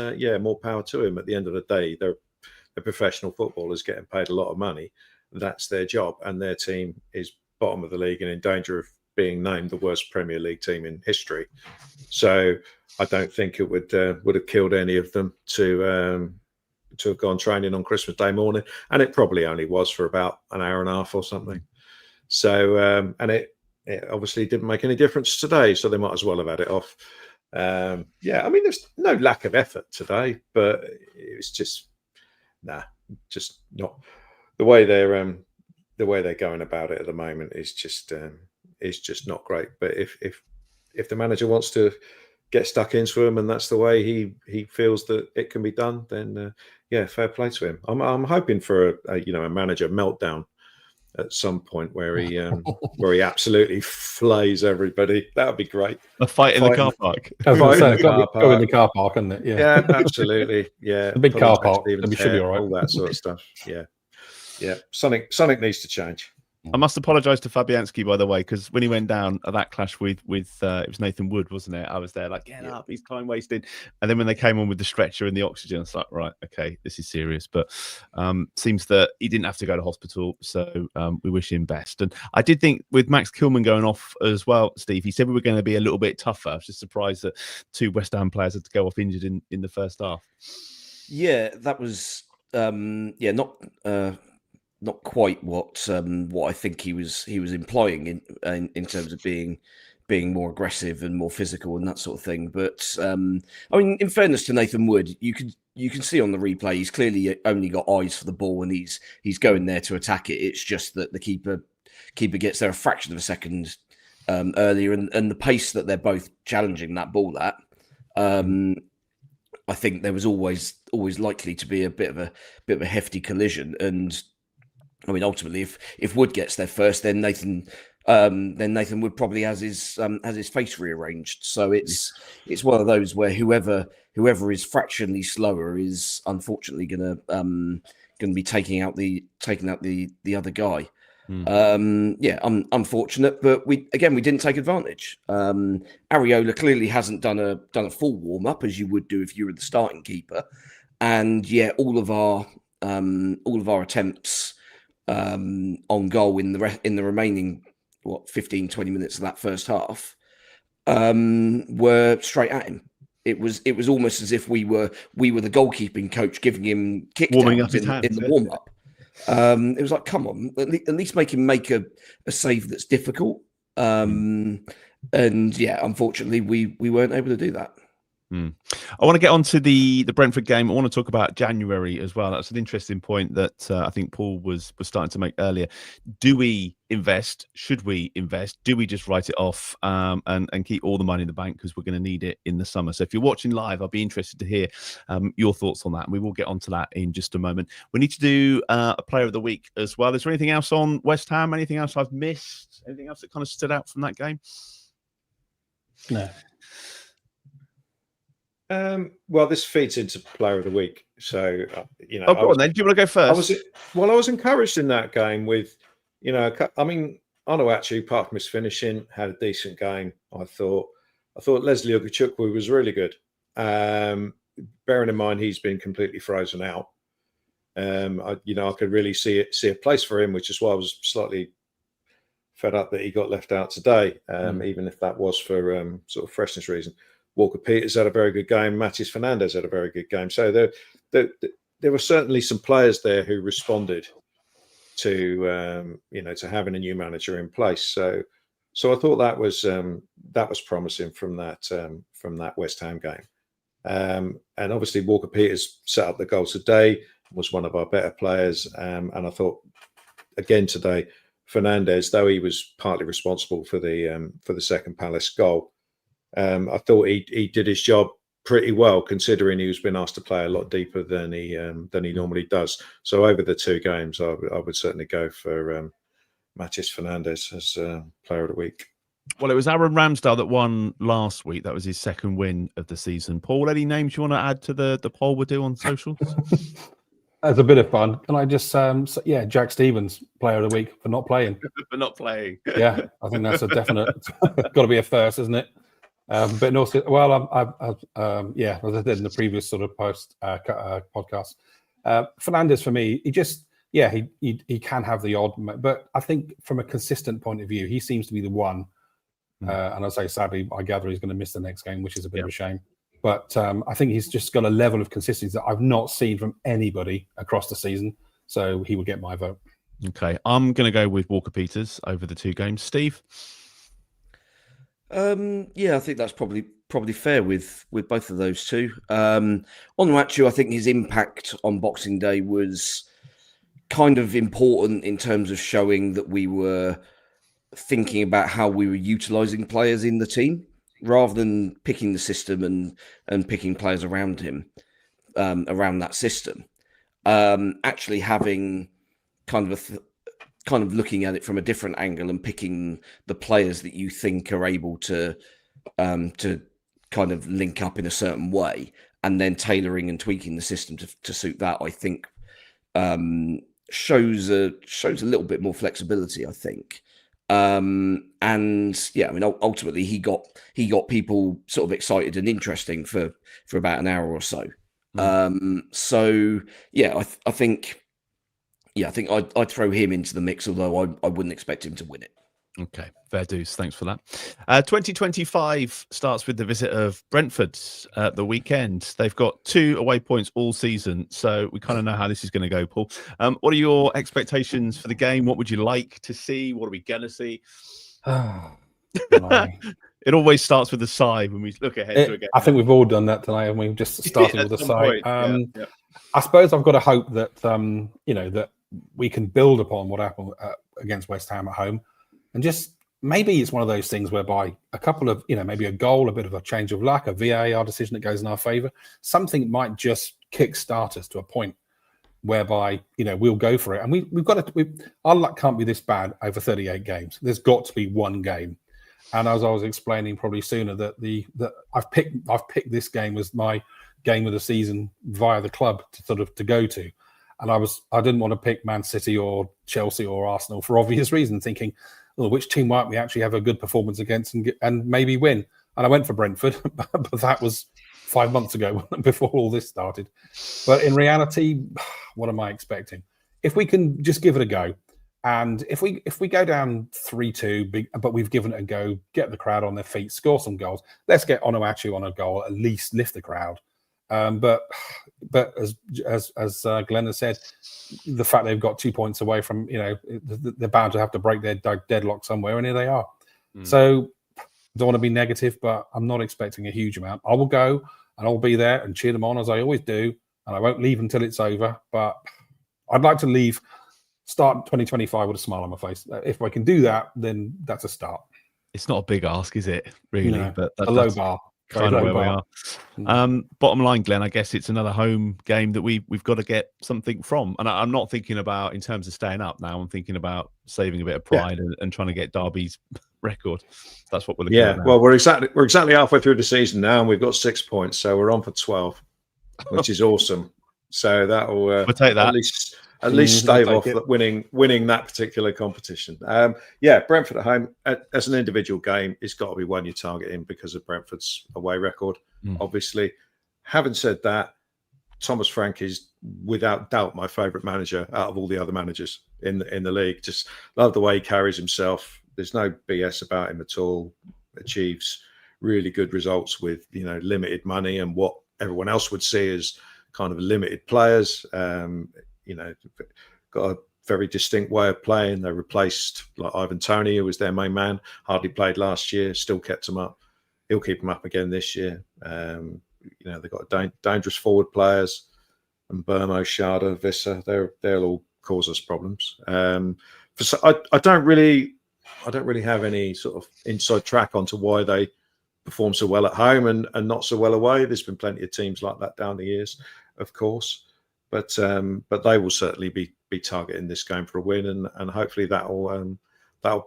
more power to him. At the end of the day, they're professional footballers getting paid a lot of money. That's their job, and their team is bottom of the league and in danger of being named the worst Premier League team in history. So I don't think it would have killed any of them to have gone training on Christmas Day morning, and it probably only was for about an hour and a half or something. So and it obviously didn't make any difference today, so they might as well have had it off. I mean, there's no lack of effort today, but it's just not the way they're going about it at the moment is just not great. But if the manager wants to get stuck into him and that's the way he feels that it can be done, then fair play to him. I'm hoping for a manager meltdown at some point where he absolutely flays everybody. That would be great. A fight in the car park. I was going to say, go in the car park, isn't it? Yeah, absolutely. Yeah, the big car park. We should be all right. All that sort of stuff. Yeah. Something needs to change. I must apologise to Fabianski, by the way, because when he went down at that clash with it was Nathan Wood, wasn't it? I was there like, get up, he's time wasted. And then when they came on with the stretcher and the oxygen, it's like, right, okay, this is serious. But seems that he didn't have to go to hospital, so we wish him best. And I did think with Max Kilman going off as well, Steve, he said we were going to be a little bit tougher. I was just surprised that 2 West Ham players had to go off injured in the first half. Yeah, that was not quite what I think he was implying in terms of being more aggressive and more physical and that sort of thing. But I mean, in fairness to Nathan Wood, you can see on the replay he's clearly only got eyes for the ball and he's going there to attack it. It's just that the keeper gets there a fraction of a second earlier, and the pace that they're both challenging that ball at. I think there was always likely to be a bit of a hefty collision. And I mean, ultimately, if Wood gets there first, then Nathan Wood probably has his face rearranged. So it's one of those where whoever is fractionally slower is unfortunately going to be taking out the other guy. Unfortunate, but we didn't take advantage. Areola clearly hasn't done a full warm up as you would do if you were the starting keeper, and all of our attempts on goal in the remaining 15-20 minutes of that first half were straight at him. It was almost as if we were the goalkeeping coach giving him kickdowns in the warm up. It was like, come on, at least make him make a save that's difficult. Unfortunately, we weren't able to do that. I want to get on to the Brentford game. I want to talk about January as well. That's an interesting point that I think Paul was starting to make earlier. Do we invest? Should we invest? Do we just write it off and keep all the money in the bank because we're going to need it in the summer? So if you're watching live, I'll be interested to hear your thoughts on that. And we will get onto that in just a moment. We need to do a player of the week as well. Is there anything else on West Ham? Anything else I've missed? Anything else that kind of stood out from that game? No. Well, this feeds into player of the week. So, go on then. Do you want to go first? I was encouraged in that game with, Amo-Ameyaw, apart from his finishing, had a decent game. I thought Leslie Ugachukwu was really good. Bearing in mind he's been completely frozen out. I could really see a place for him, which is why I was slightly fed up that he got left out today, even if that was for sort of freshness reason. Walker Peters had a very good game. Matis Fernandez had a very good game. So the there were certainly some players there who responded to to having a new manager in place. So I thought that was promising from that West Ham game. And obviously Walker Peters set up the goal today, was one of our better players. And I thought again today, Fernandes, though he was partly responsible for the second Palace goal, I thought he did his job pretty well, considering he was being asked to play a lot deeper than he normally does. So over the two games, I would certainly go for Matheus Fernandes as player of the week. Well, it was Aaron Ramsdale that won last week. That was his second win of the season. Paul, any names you want to add to the poll we'll do on socials? As a bit of fun, can I just Jack Stevens, player of the week for not playing. For not playing. Yeah, I think that's a definite. Got to be a first, isn't it? But no, well, as I did in the previous sort of podcast, Fernandes for me, he can have the odd, but I think from a consistent point of view, he seems to be the one. And I say, sadly, I gather he's going to miss the next game, which is a bit of a shame. But I think he's just got a level of consistency that I've not seen from anybody across the season. So he will get my vote. Okay, I'm going to go with Walker Peters over the two games. Steve? I think that's probably fair with both of those two. Amo-Ameyaw, I think his impact on Boxing Day was kind of important in terms of showing that we were thinking about how we were utilising players in the team, rather than picking the system and picking players around him, around that system. Actually having kind of looking at it from a different angle and picking the players that you think are able to kind of link up in a certain way, and then tailoring and tweaking the system to suit that, I think shows a little bit more flexibility, I think. Ultimately he got people sort of excited and interesting for about an hour or so. I think I'd throw him into the mix, although I wouldn't expect him to win it. Okay, fair dues. Thanks for that. 2025 starts with the visit of Brentford at the weekend. They've got 2 away points all season, so we kind of know how this is going to go, Paul. What are your expectations for the game? What would you like to see? What are we going to see? It always starts with a sigh when we look ahead to a game. I think we've all done that tonight, and we've just started with a sigh. I suppose I've got to hope that that we can build upon what happened against West Ham at home. And just maybe it's one of those things whereby a couple of, maybe a goal, a bit of a change of luck, a VAR decision that goes in our favour, something might just kickstart us to a point whereby, we'll go for it. And we've got to, our luck can't be this bad over 38 games. There's got to be one game. And as I was explaining probably sooner, that I've picked this game as my game of the season via the club to go to. And I didn't want to pick Man City or Chelsea or Arsenal for obvious reasons, thinking, which team might we actually have a good performance against and maybe win? And I went for Brentford, but that was 5 months ago before all this started. But in reality, what am I expecting? If we can just give it a go, and if we go down 3-2, but we've given it a go, get the crowd on their feet, score some goals. Let's get Amo-Ameyaw on a goal, at least lift the crowd. But as Glen has said, the fact they've got 2 points away from, they're bound to have to break their deadlock somewhere, and here they are. So don't want to be negative, but I'm not expecting a huge amount. I will go and I'll be there and cheer them on as I always do, and I won't leave until it's over. But I'd like to start 2025 with a smile on my face. If I can do that, then that's a start. It's not a big ask, is it? Really, no, but a low bar. Kind of where we are. Bottom line, Glenn, I guess it's another home game that we've got to get something from. And I'm not thinking about in terms of staying up now. I'm thinking about saving a bit of pride and trying to get Derby's record. That's what we're looking at now. Well, we're exactly halfway through the season now, and we've got 6 points, so we're on for 12, which is awesome. So that'll we'll take that. At least stave off winning that particular competition. Brentford at home, as an individual game, it's got to be one you're targeting because of Brentford's away record, obviously. Having said that, Thomas Frank is without doubt my favourite manager out of all the other managers in the league. Just love the way he carries himself. There's no BS about him at all. Achieves really good results with limited money and what everyone else would see as kind of limited players. Got a very distinct way of playing. They replaced like Ivan Toney, who was their main man, hardly played last year, still kept him up. He'll keep him up again this year. They've got dangerous forward players, and Burmo, Shada, Visser. They'll all cause us problems. I don't really have any sort of inside track onto why they perform so well at home and not so well away. There's been plenty of teams like that down the years, of course, but they will certainly be targeting this game for a win, and hopefully that'll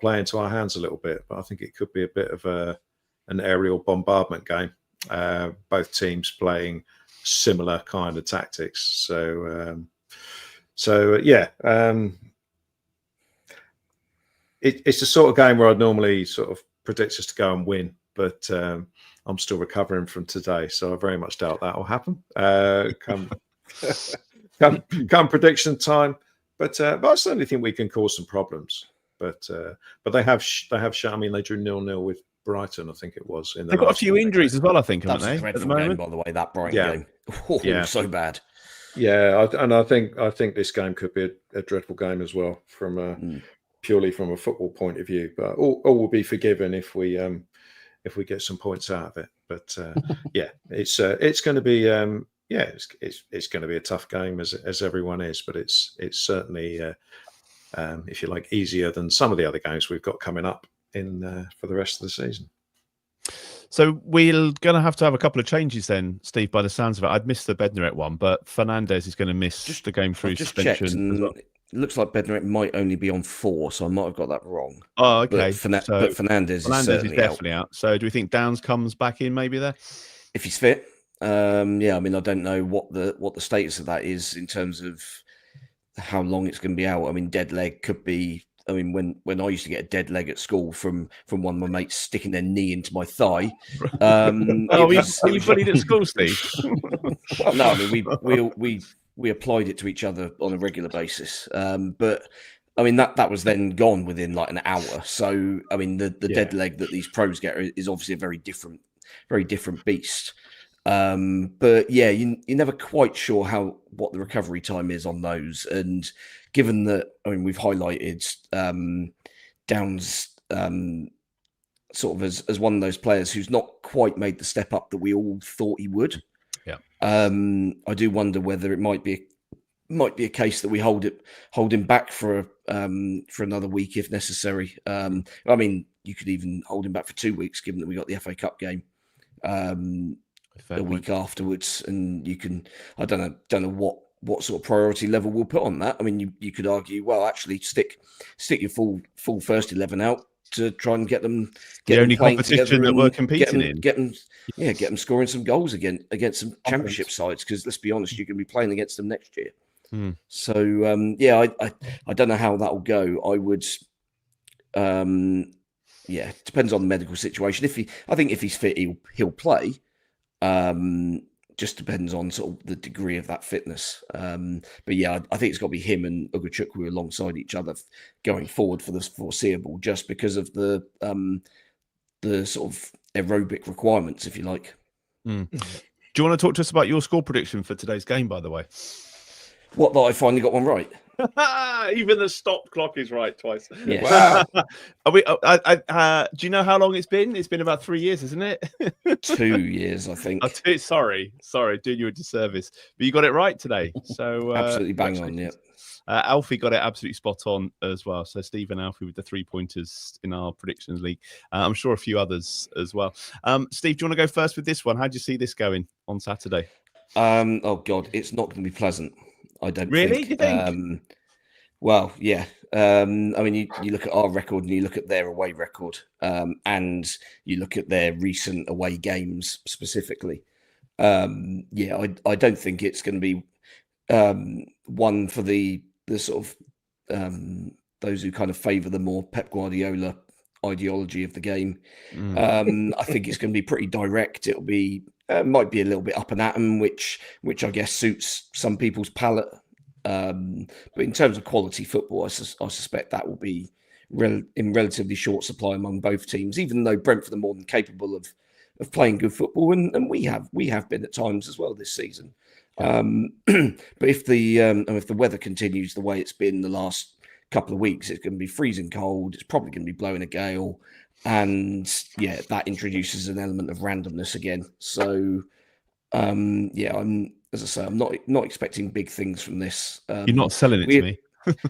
play into our hands a little bit. But I think it could be a bit of an aerial bombardment game. Both teams playing similar kind of tactics. It's the sort of game where I'd normally sort of predict us to go and win, but I'm still recovering from today, so I very much doubt that will happen. Come prediction time, but I certainly think we can cause some problems. But they have shown. I mean, they drew 0-0 with Brighton, I think it was. They've got a few injuries as well, I think, haven't they? That's a dreadful game, by the way. That Brighton game, it was so bad. Yeah, I think this game could be a dreadful game as well, from purely from a football point of view. But all will be forgiven if we get some points out of it. But it's going to be it's going to be a tough game as everyone is. But it's certainly if you like, easier than some of the other games we've got coming up in for the rest of the season. So we're going to have a couple of changes then, Steve, by the sounds of it. I'd missed the Bednarek one, but Fernandez is going to miss the game through suspension. Well. It looks like Bednarek might only be on 4, so I might have got that wrong. Oh, okay. But Fernandez is definitely out. So do we think Downs comes back in maybe there? If he's fit. I mean, I don't know what the status of that is in terms of how long it's going to be out. I mean, dead leg could be... I mean, when I used to get a dead leg at school from one of my mates sticking their knee into my thigh. Were you bullied at school, Steve? No, I mean we applied it to each other on a regular basis. But I mean that was then gone within like an hour. So I mean the dead leg that these pros get is obviously a very different beast. But yeah, you're never quite sure what the recovery time is on those. And given that, I mean, we've highlighted Downs sort of as one of those players who's not quite made the step up that we all thought he would. Yeah. I do wonder whether it might be a case that we hold him back for another week if necessary. I mean, you could even hold him back for 2 weeks, given that we got the FA Cup game a week afterwards, and you can. I don't know what sort of priority level we'll put on that. I mean, you could argue, well, actually stick your full first 11 out to try and get them the only competition that we're competing in. Get them scoring some goals against some championship sides, because let's be honest, you're going to be playing against them next year. So I don't know how that will go. I would depends on the medical situation. I think if he's fit, he'll play. Just depends on sort of the degree of that fitness. But yeah, I think it's got to be him and Ugochukwu alongside each other going forward for the foreseeable, just because of the sort of aerobic requirements, if you like. Do you want to talk to us about your score prediction for today's game, by the way? What, that I finally got one right? Even the stop clock is right twice. Yes. Wow. Do you know how long it's been? It's been about 3 years, isn't it? 2 years, I think. Sorry, doing you a disservice. But you got it right today. So absolutely bang on, yeah. Alfie got it absolutely spot on as well. So Steve and Alfie with the 3 pointers in our predictions league. I'm sure a few others as well. Steve, do you want to go first with this one? How do you see this going on Saturday? Oh God, it's not going to be pleasant. I don't really think. You think? Well, yeah. I mean, you look at our record and you look at their away record, and you look at their recent away games specifically. I don't think it's going to be one for the sort of those who kind of favour the more Pep Guardiola ideology of the game. I think it's going to be pretty direct. It'll be might be a little bit up and at 'em, which I guess suits some people's palate. But in terms of quality football, I suspect that will be in relatively short supply among both teams, even though Brentford are more than capable of playing good football, and we have been at times as well this season. But if the weather continues the way it's been the last couple of weeks, it's going to be freezing cold. It's probably going to be blowing a gale, and yeah, that introduces an element of randomness again. So I'm, as I say, I'm not expecting big things from this. You're not selling it to me.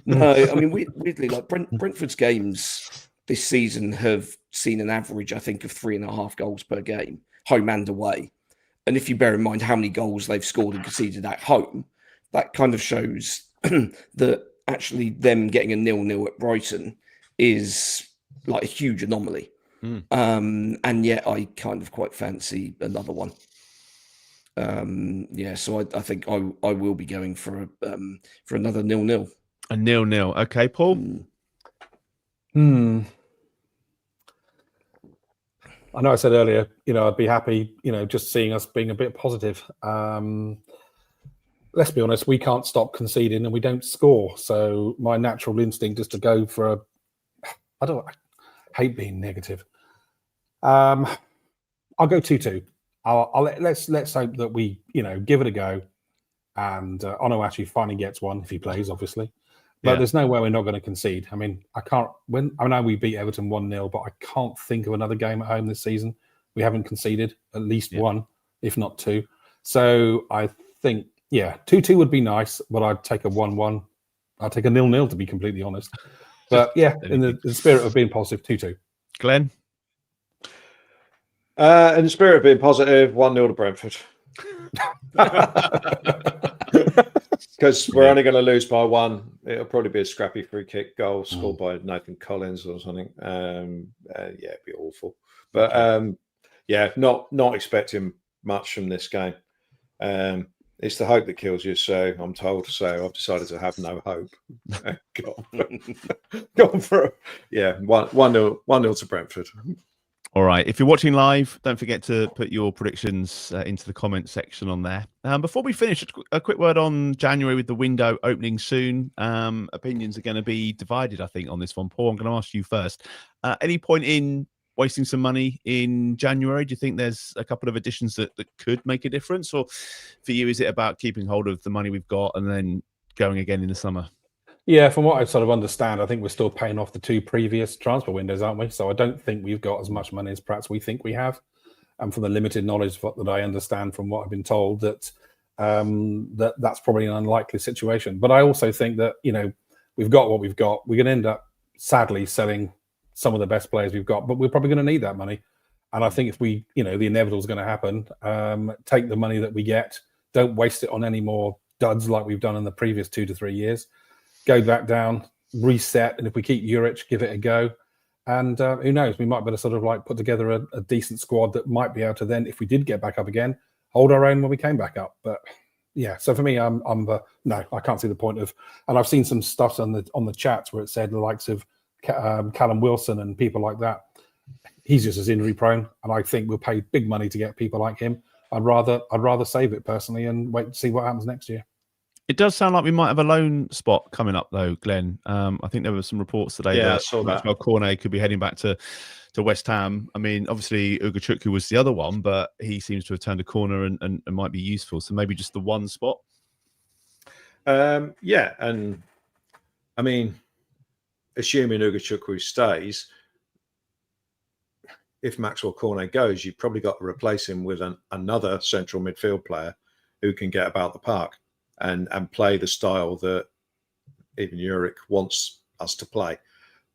No, I mean, weirdly, like Brentford's games this season have seen an average, I think, of 3.5 goals per game, home and away. And if you bear in mind how many goals they've scored and conceded at home, that kind of shows that actually them getting a 0-0 at Brighton is like a huge anomaly. And yet I kind of quite fancy another one. So I think I will be going for another 0-0. A 0-0. Okay, Paul. I know I said earlier, I'd be happy, just seeing us being a bit positive. Let's be honest, we can't stop conceding and we don't score. So my natural instinct is to go for I hate being negative. I'll go 2-2. Let's hope that we, give it a go. And Ono actually finally gets one if he plays, obviously. But there's no way we're not going to concede. I mean, I know we beat Everton 1-0, but I can't think of another game at home this season we haven't conceded at least one, if not two. So I think, 2-2 would be nice, but I'd take a 1-1. I'd take a 0-0 to be completely honest. But in the spirit of being positive, 2-2. Glenn? In the spirit of being positive, 1-0 to Brentford. Because we're only going to lose by one. It'll probably be a scrappy free kick goal scored by Nathan Collins or something. It'd be awful. But not expecting much from this game. It's the hope that kills you, so I'm told. So I've decided to have no hope. Gone for 1-0 to Brentford. All right. If you're watching live, don't forget to put your predictions into the comment section on there. Before we finish, a quick word on January with the window opening soon. Opinions are going to be divided, I think, on this one. Paul, I'm going to ask you first. Any point in wasting some money in January? Do you think there's a couple of additions that could make a difference? Or for you, is it about keeping hold of the money we've got and then going again in the summer? Yeah, from what I sort of understand, I think we're still paying off the two previous transfer windows, aren't we? So I don't think we've got as much money as perhaps we think we have. And from the limited knowledge that I understand from what I've been told, that's probably an unlikely situation. But I also think that, we've got what we've got. We're going to end up, sadly, selling some of the best players we've got, but we're probably going to need that money. And I think if we, the inevitable is going to happen, take the money that we get, don't waste it on any more duds like we've done in the previous 2 to 3 years. Go back down, reset, and if we keep Juric, give it a go. And who knows, we might be able to sort of like put together a decent squad that might be able to then, if we did get back up again, hold our own when we came back up. But so for me, no, I can't see the point of. And I've seen some stuff on the chats where it said the likes of Callum Wilson and people like that. He's just as injury prone, and I think we'll pay big money to get people like him. I'd rather save it personally and wait to see what happens next year. It does sound like we might have a loan spot coming up, though, Glenn. I think there were some reports today that I saw that. Cornet could be heading back to West Ham. I mean, obviously, Ugachukwu was the other one, but he seems to have turned a corner and might be useful. So maybe just the one spot. And I mean, assuming Ugachukwu stays, if Maxwell Cornet goes, you've probably got to replace him with another central midfield player who can get about the park and play the style that even Juric wants us to play,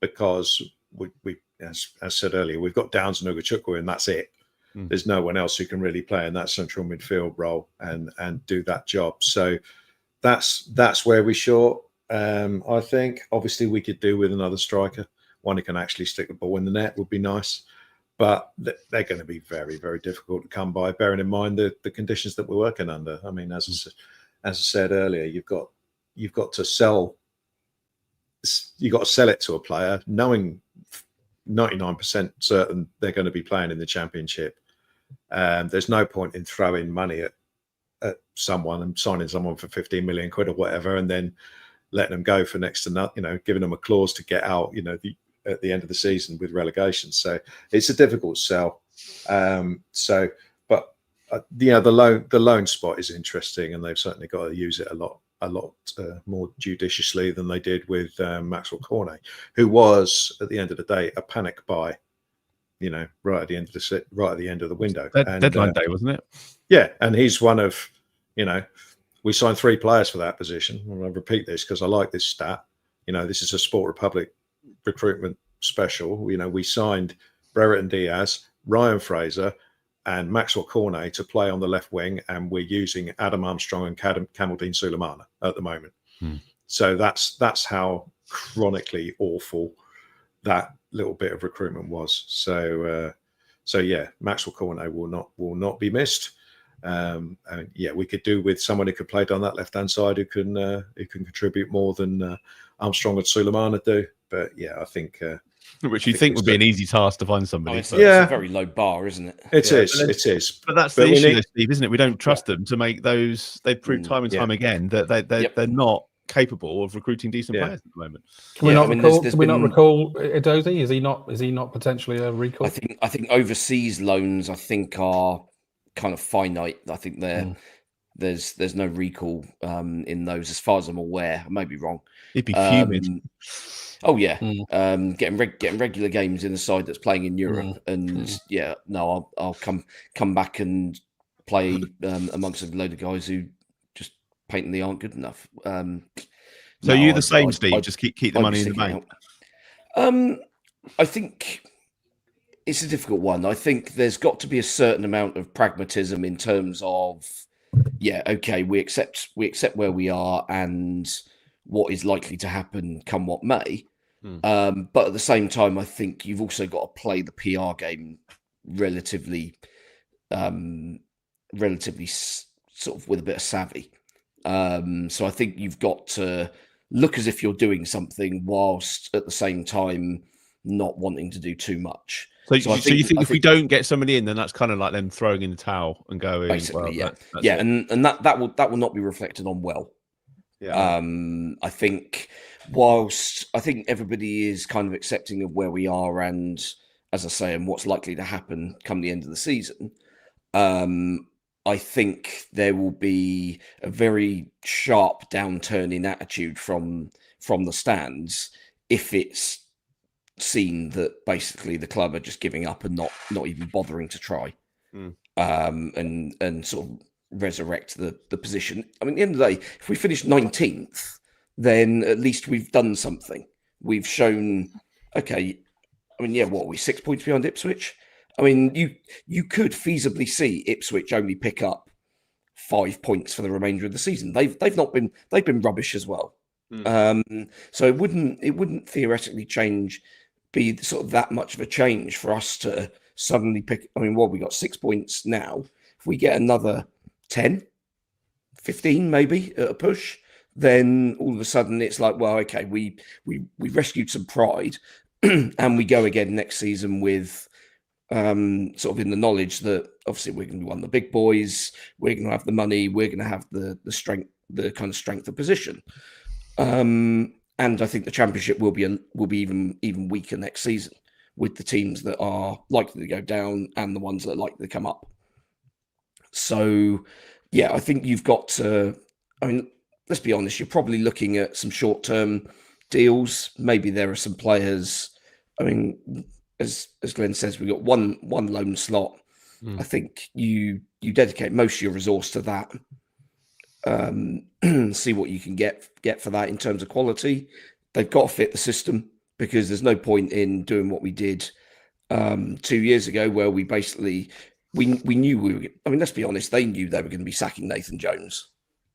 because we as said earlier, we've got Downs and Ugachukwu and that's it. There's no one else who can really play in that central midfield role and do that job. So that's where we're short. I think obviously we could do with another striker, one who can actually stick the ball in the net would be nice, but they're going to be very, very difficult to come by, bearing in mind the conditions that we're working under. I mean, as I said earlier, you've got to sell it to a player, knowing 99% certain they're going to be playing in the Championship. There's no point in throwing money at someone and signing someone for 15 million quid or whatever, and then letting them go for next to nothing, giving them a clause to get out, at the end of the season with relegation. So it's a difficult sell. But the loan spot is interesting, and they've certainly got to use it a lot more judiciously than they did with Maxwell Cornet, who was at the end of the day a panic buy, right at the end of the window. Deadline day, wasn't it? Yeah, and he's one of, we signed 3 players for that position. And I repeat this because I like this stat. This is a Sport Republic recruitment special. We signed Brereton Diaz, Ryan Fraser, and Maxwell Cornet to play on the left wing, and we're using Adam Armstrong and Kamaldeen Sulemana at the moment. So that's how chronically awful that little bit of recruitment was. So yeah, Maxwell Cornet will not be missed. And yeah, we could do with someone who could play down that left hand side who can contribute more than Armstrong and Sulemana do. But yeah, I think. Which you think would be an easy task to find somebody. It's a very low bar, isn't it? It is. But that's the issue, Steve, isn't it? We don't trust them to make those. They've proved time and time again that they're not capable of recruiting decent players at the moment. Can we not recall Edozie? Is he not potentially a recall? I think overseas loans are kind of finite. I think there's no recall in those, as far as I'm aware. I may be wrong. He'd be fuming. Oh yeah, getting regular games in the side that's playing in Europe, I'll come back and play amongst a load of guys who just patently aren't good enough. So you're the same, Steve. Just keep the money in the bank. I think it's a difficult one. I think there's got to be a certain amount of pragmatism in terms of, we accept where we are and what is likely to happen come what may. But at the same time, I think you've also got to play the PR game relatively sort of with a bit of savvy. So I think you've got to look as if you're doing something whilst at the same time not wanting to do too much. So you think if we don't get somebody in, then that's kind of like them throwing in the towel and going, basically, well, and that will not be reflected on well. Yeah. I think whilst I think everybody is kind of accepting of where we are and, as I say, and what's likely to happen come the end of the season, I think there will be a very sharp downturn in attitude from the stands if it's seen that basically the club are just giving up and not even bothering to try, and sort of resurrect the position. I mean, at the end of the day, if we finish 19th, then at least we've done something. We've shown, okay, I mean, what are we, 6 points behind Ipswich? I mean, you could feasibly see Ipswich only pick up 5 points for the remainder of the season. They've been rubbish as well. So it wouldn't theoretically be sort of that much of a change for us to suddenly pick. I mean, we got 6 points now. If we get another 10, 15 maybe at a push, then all of a sudden it's like, well, okay, we rescued some pride and we go again next season with sort of in the knowledge that obviously we're going to be one of the big boys, we're going to have the money, we're going to have the strength, the kind of strength of position. And I think the Championship will be even weaker next season with the teams that are likely to go down and the ones that are likely to come up. So, yeah, I think you've got to, I mean, let's be honest, you're probably looking at some short-term deals. Maybe there are some players, I mean, as Glenn says, we've got one loan slot. I think you dedicate most of your resource to that. See what you can get for that in terms of quality. They've got to fit the system, because there's no point in doing what we did 2 years ago, where we basically we knew we were. I mean, let's be honest, they knew they were going to be sacking Nathan Jones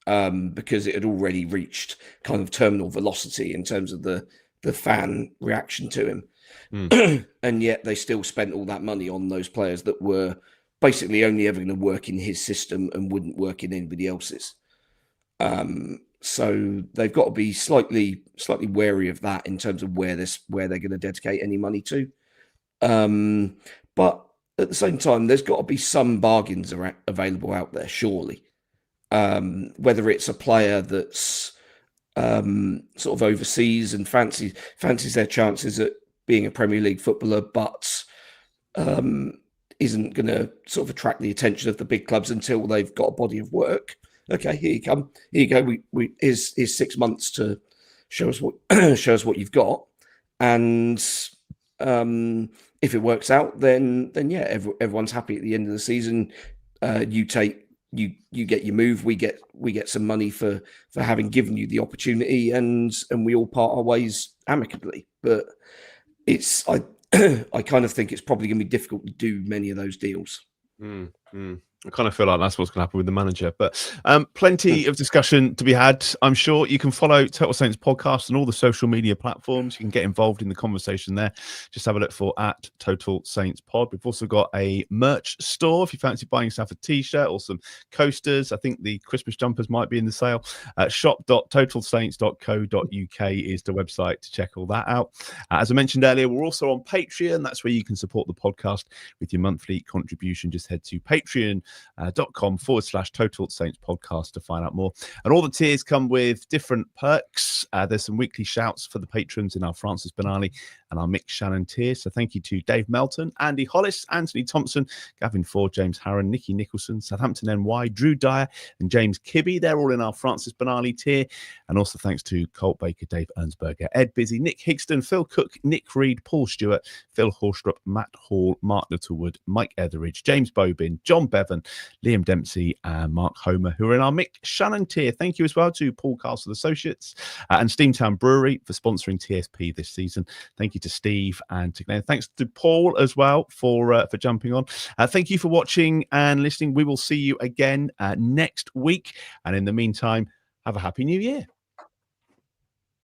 because it had already reached kind of terminal velocity in terms of the fan reaction to him, and yet they still spent all that money on those players that were basically only ever going to work in his system and wouldn't work in anybody else's. So they've got to be slightly wary of that in terms of where they're going to dedicate any money to. But at the same time, there's got to be some bargains available out there, surely. Whether it's a player that's sort of overseas and fancies their chances at being a Premier League footballer, but isn't going to sort of attract the attention of the big clubs until they've got a body of work. Okay, here you come. Here you go. Here's 6 months to show us what you've got, and if it works out, then yeah, everyone's happy at the end of the season. You get your move. We get some money for having given you the opportunity, and we all part our ways amicably. But I kind of think it's probably going to be difficult to do many of those deals. I kind of feel like that's what's going to happen with the manager, but plenty of discussion to be had. I'm sure you can follow Total Saints Podcast on all the social media platforms. You can get involved in the conversation there. Just have a look for at Total Saints Pod. We've also got a merch store if you fancy buying yourself a t-shirt or some coasters. I think the Christmas jumpers might be in the sale. Shop.totalsaints.co.uk is the website to check all that out. As I mentioned earlier, we're also on Patreon. That's where you can support the podcast with your monthly contribution. Just head to patreon.com/Total Saints Podcast to find out more. And all the tiers come with different perks. There's some weekly shouts for the patrons in our Francis Benali and our Mick Shannon tier. So thank you to Dave Melton, Andy Hollis, Anthony Thompson, Gavin Ford, James Harron, Nicky Nicholson, Southampton NY, Drew Dyer, and James Kibbe. They're all in our Francis Benali tier. And also thanks to Colt Baker, Dave Ernsberger, Ed Busy, Nick Higston, Phil Cook, Nick Reed, Paul Stewart, Phil Horstrup, Matt Hall, Mark Littlewood, Mike Etheridge, James Bobin, John Bevan, Liam Dempsey, and Mark Homer, who are in our Mick Shannon tier. Thank you as well to Paul Castle Associates and Steamtown Brewery for sponsoring TSP this season. Thank you to Steve and to Glen. Thanks to Paul as well for jumping on. Thank you for watching and listening. We will see you again next week. And in the meantime, have a happy new year.